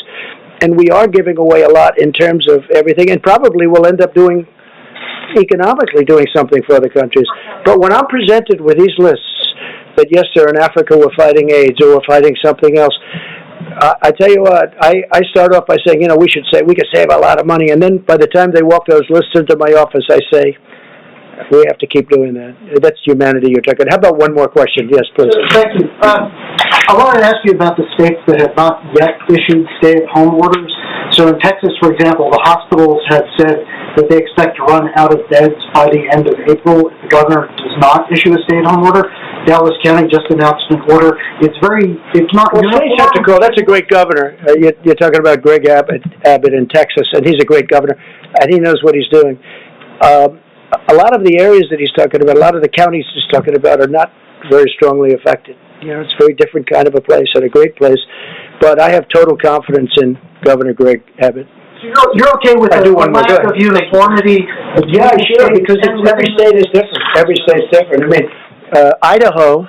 and we are giving away a lot in terms of everything, and probably we'll end up economically doing something for other countries. But when I'm presented with these lists, that yes, sir, in Africa we're fighting AIDS or we're fighting something else, I tell you what, I start off by saying, you know, we could save a lot of money, and then by the time they walk those lists into my office, I say, we have to keep doing that. That's humanity you're talking. How about one more question? Yes, please. Thank you. I wanted to ask you about the states that have not yet issued stay-at-home orders. So in Texas, for example, the hospitals have said that they expect to run out of beds by the end of April if the governor does not issue a stay-at-home order. Dallas County just announced an order. It's not... Well, states have to go. That's a great governor. You're talking about Greg Abbott in Texas, and he's a great governor, and he knows what he's doing. A lot of the areas that he's talking about, a lot of the counties he's talking about are not very strongly affected. You know, it's a very different kind of a place and a great place. But I have total confidence in Governor Greg Abbott. So you're okay with the lack of uniformity? Yeah, sure, because every state is different. Every state's different. I mean, Idaho,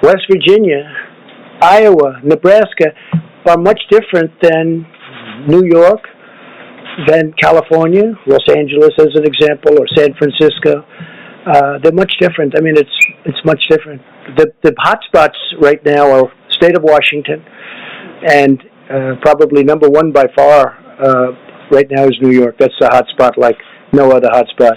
West Virginia, Iowa, Nebraska are much different than New York, than California, Los Angeles as an example, or San Francisco. They're much different. I mean, it's much different. The hot spots right now are state of Washington, and probably number one by far right now is New York. That's the hot spot like no other hot spot.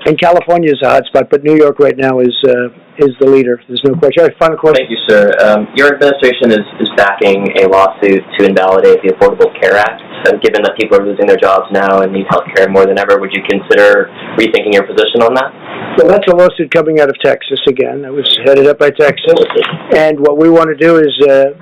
And California is a hot spot, but New York right now is the leader. There's no question. All right, final question. Thank you, sir. Your administration is backing a lawsuit to invalidate the Affordable Care Act. Given that people are losing their jobs now and need health care more than ever, would you consider rethinking your position on that? Well, that's a lawsuit coming out of Texas again. That was headed up by Texas. And what we want to do is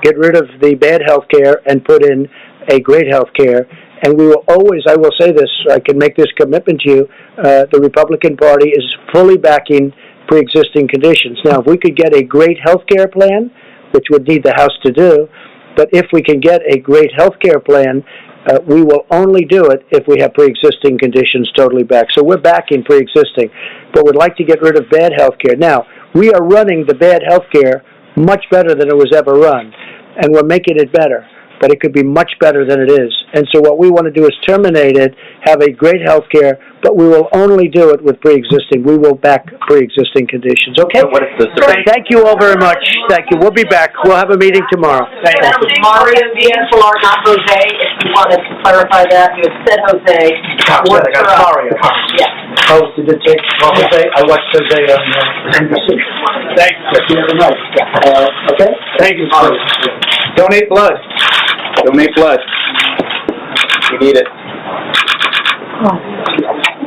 get rid of the bad health care and put in a great health care. And we will always, I will say this, I can make this commitment to you, the Republican Party is fully backing pre-existing conditions. Now, if we could get a great health care plan, which would need the House to do, but if we can get a great health care plan, we will only do it if we have pre-existing conditions totally back. So we're backing pre-existing, but we'd like to get rid of bad health care. Now, we are running the bad health care much better than it was ever run, and we're making it better. But it could be much better than it is. And so what we want to do is terminate it, have a great health care, but we will only do it with pre-existing. We will back pre-existing conditions. Okay? So what is the Thank you all very much. Thank you. We'll be back. We'll have a meeting tomorrow. Thank you. Mario Villar, not Jose, if you wanted to clarify that. You had said Jose. Mario. Yeah. Oh, did it take Jose? I watched Jose on NBC. Thank you. The other night. Okay? Thank you, sir. Donate blood. Donate blood. We need it.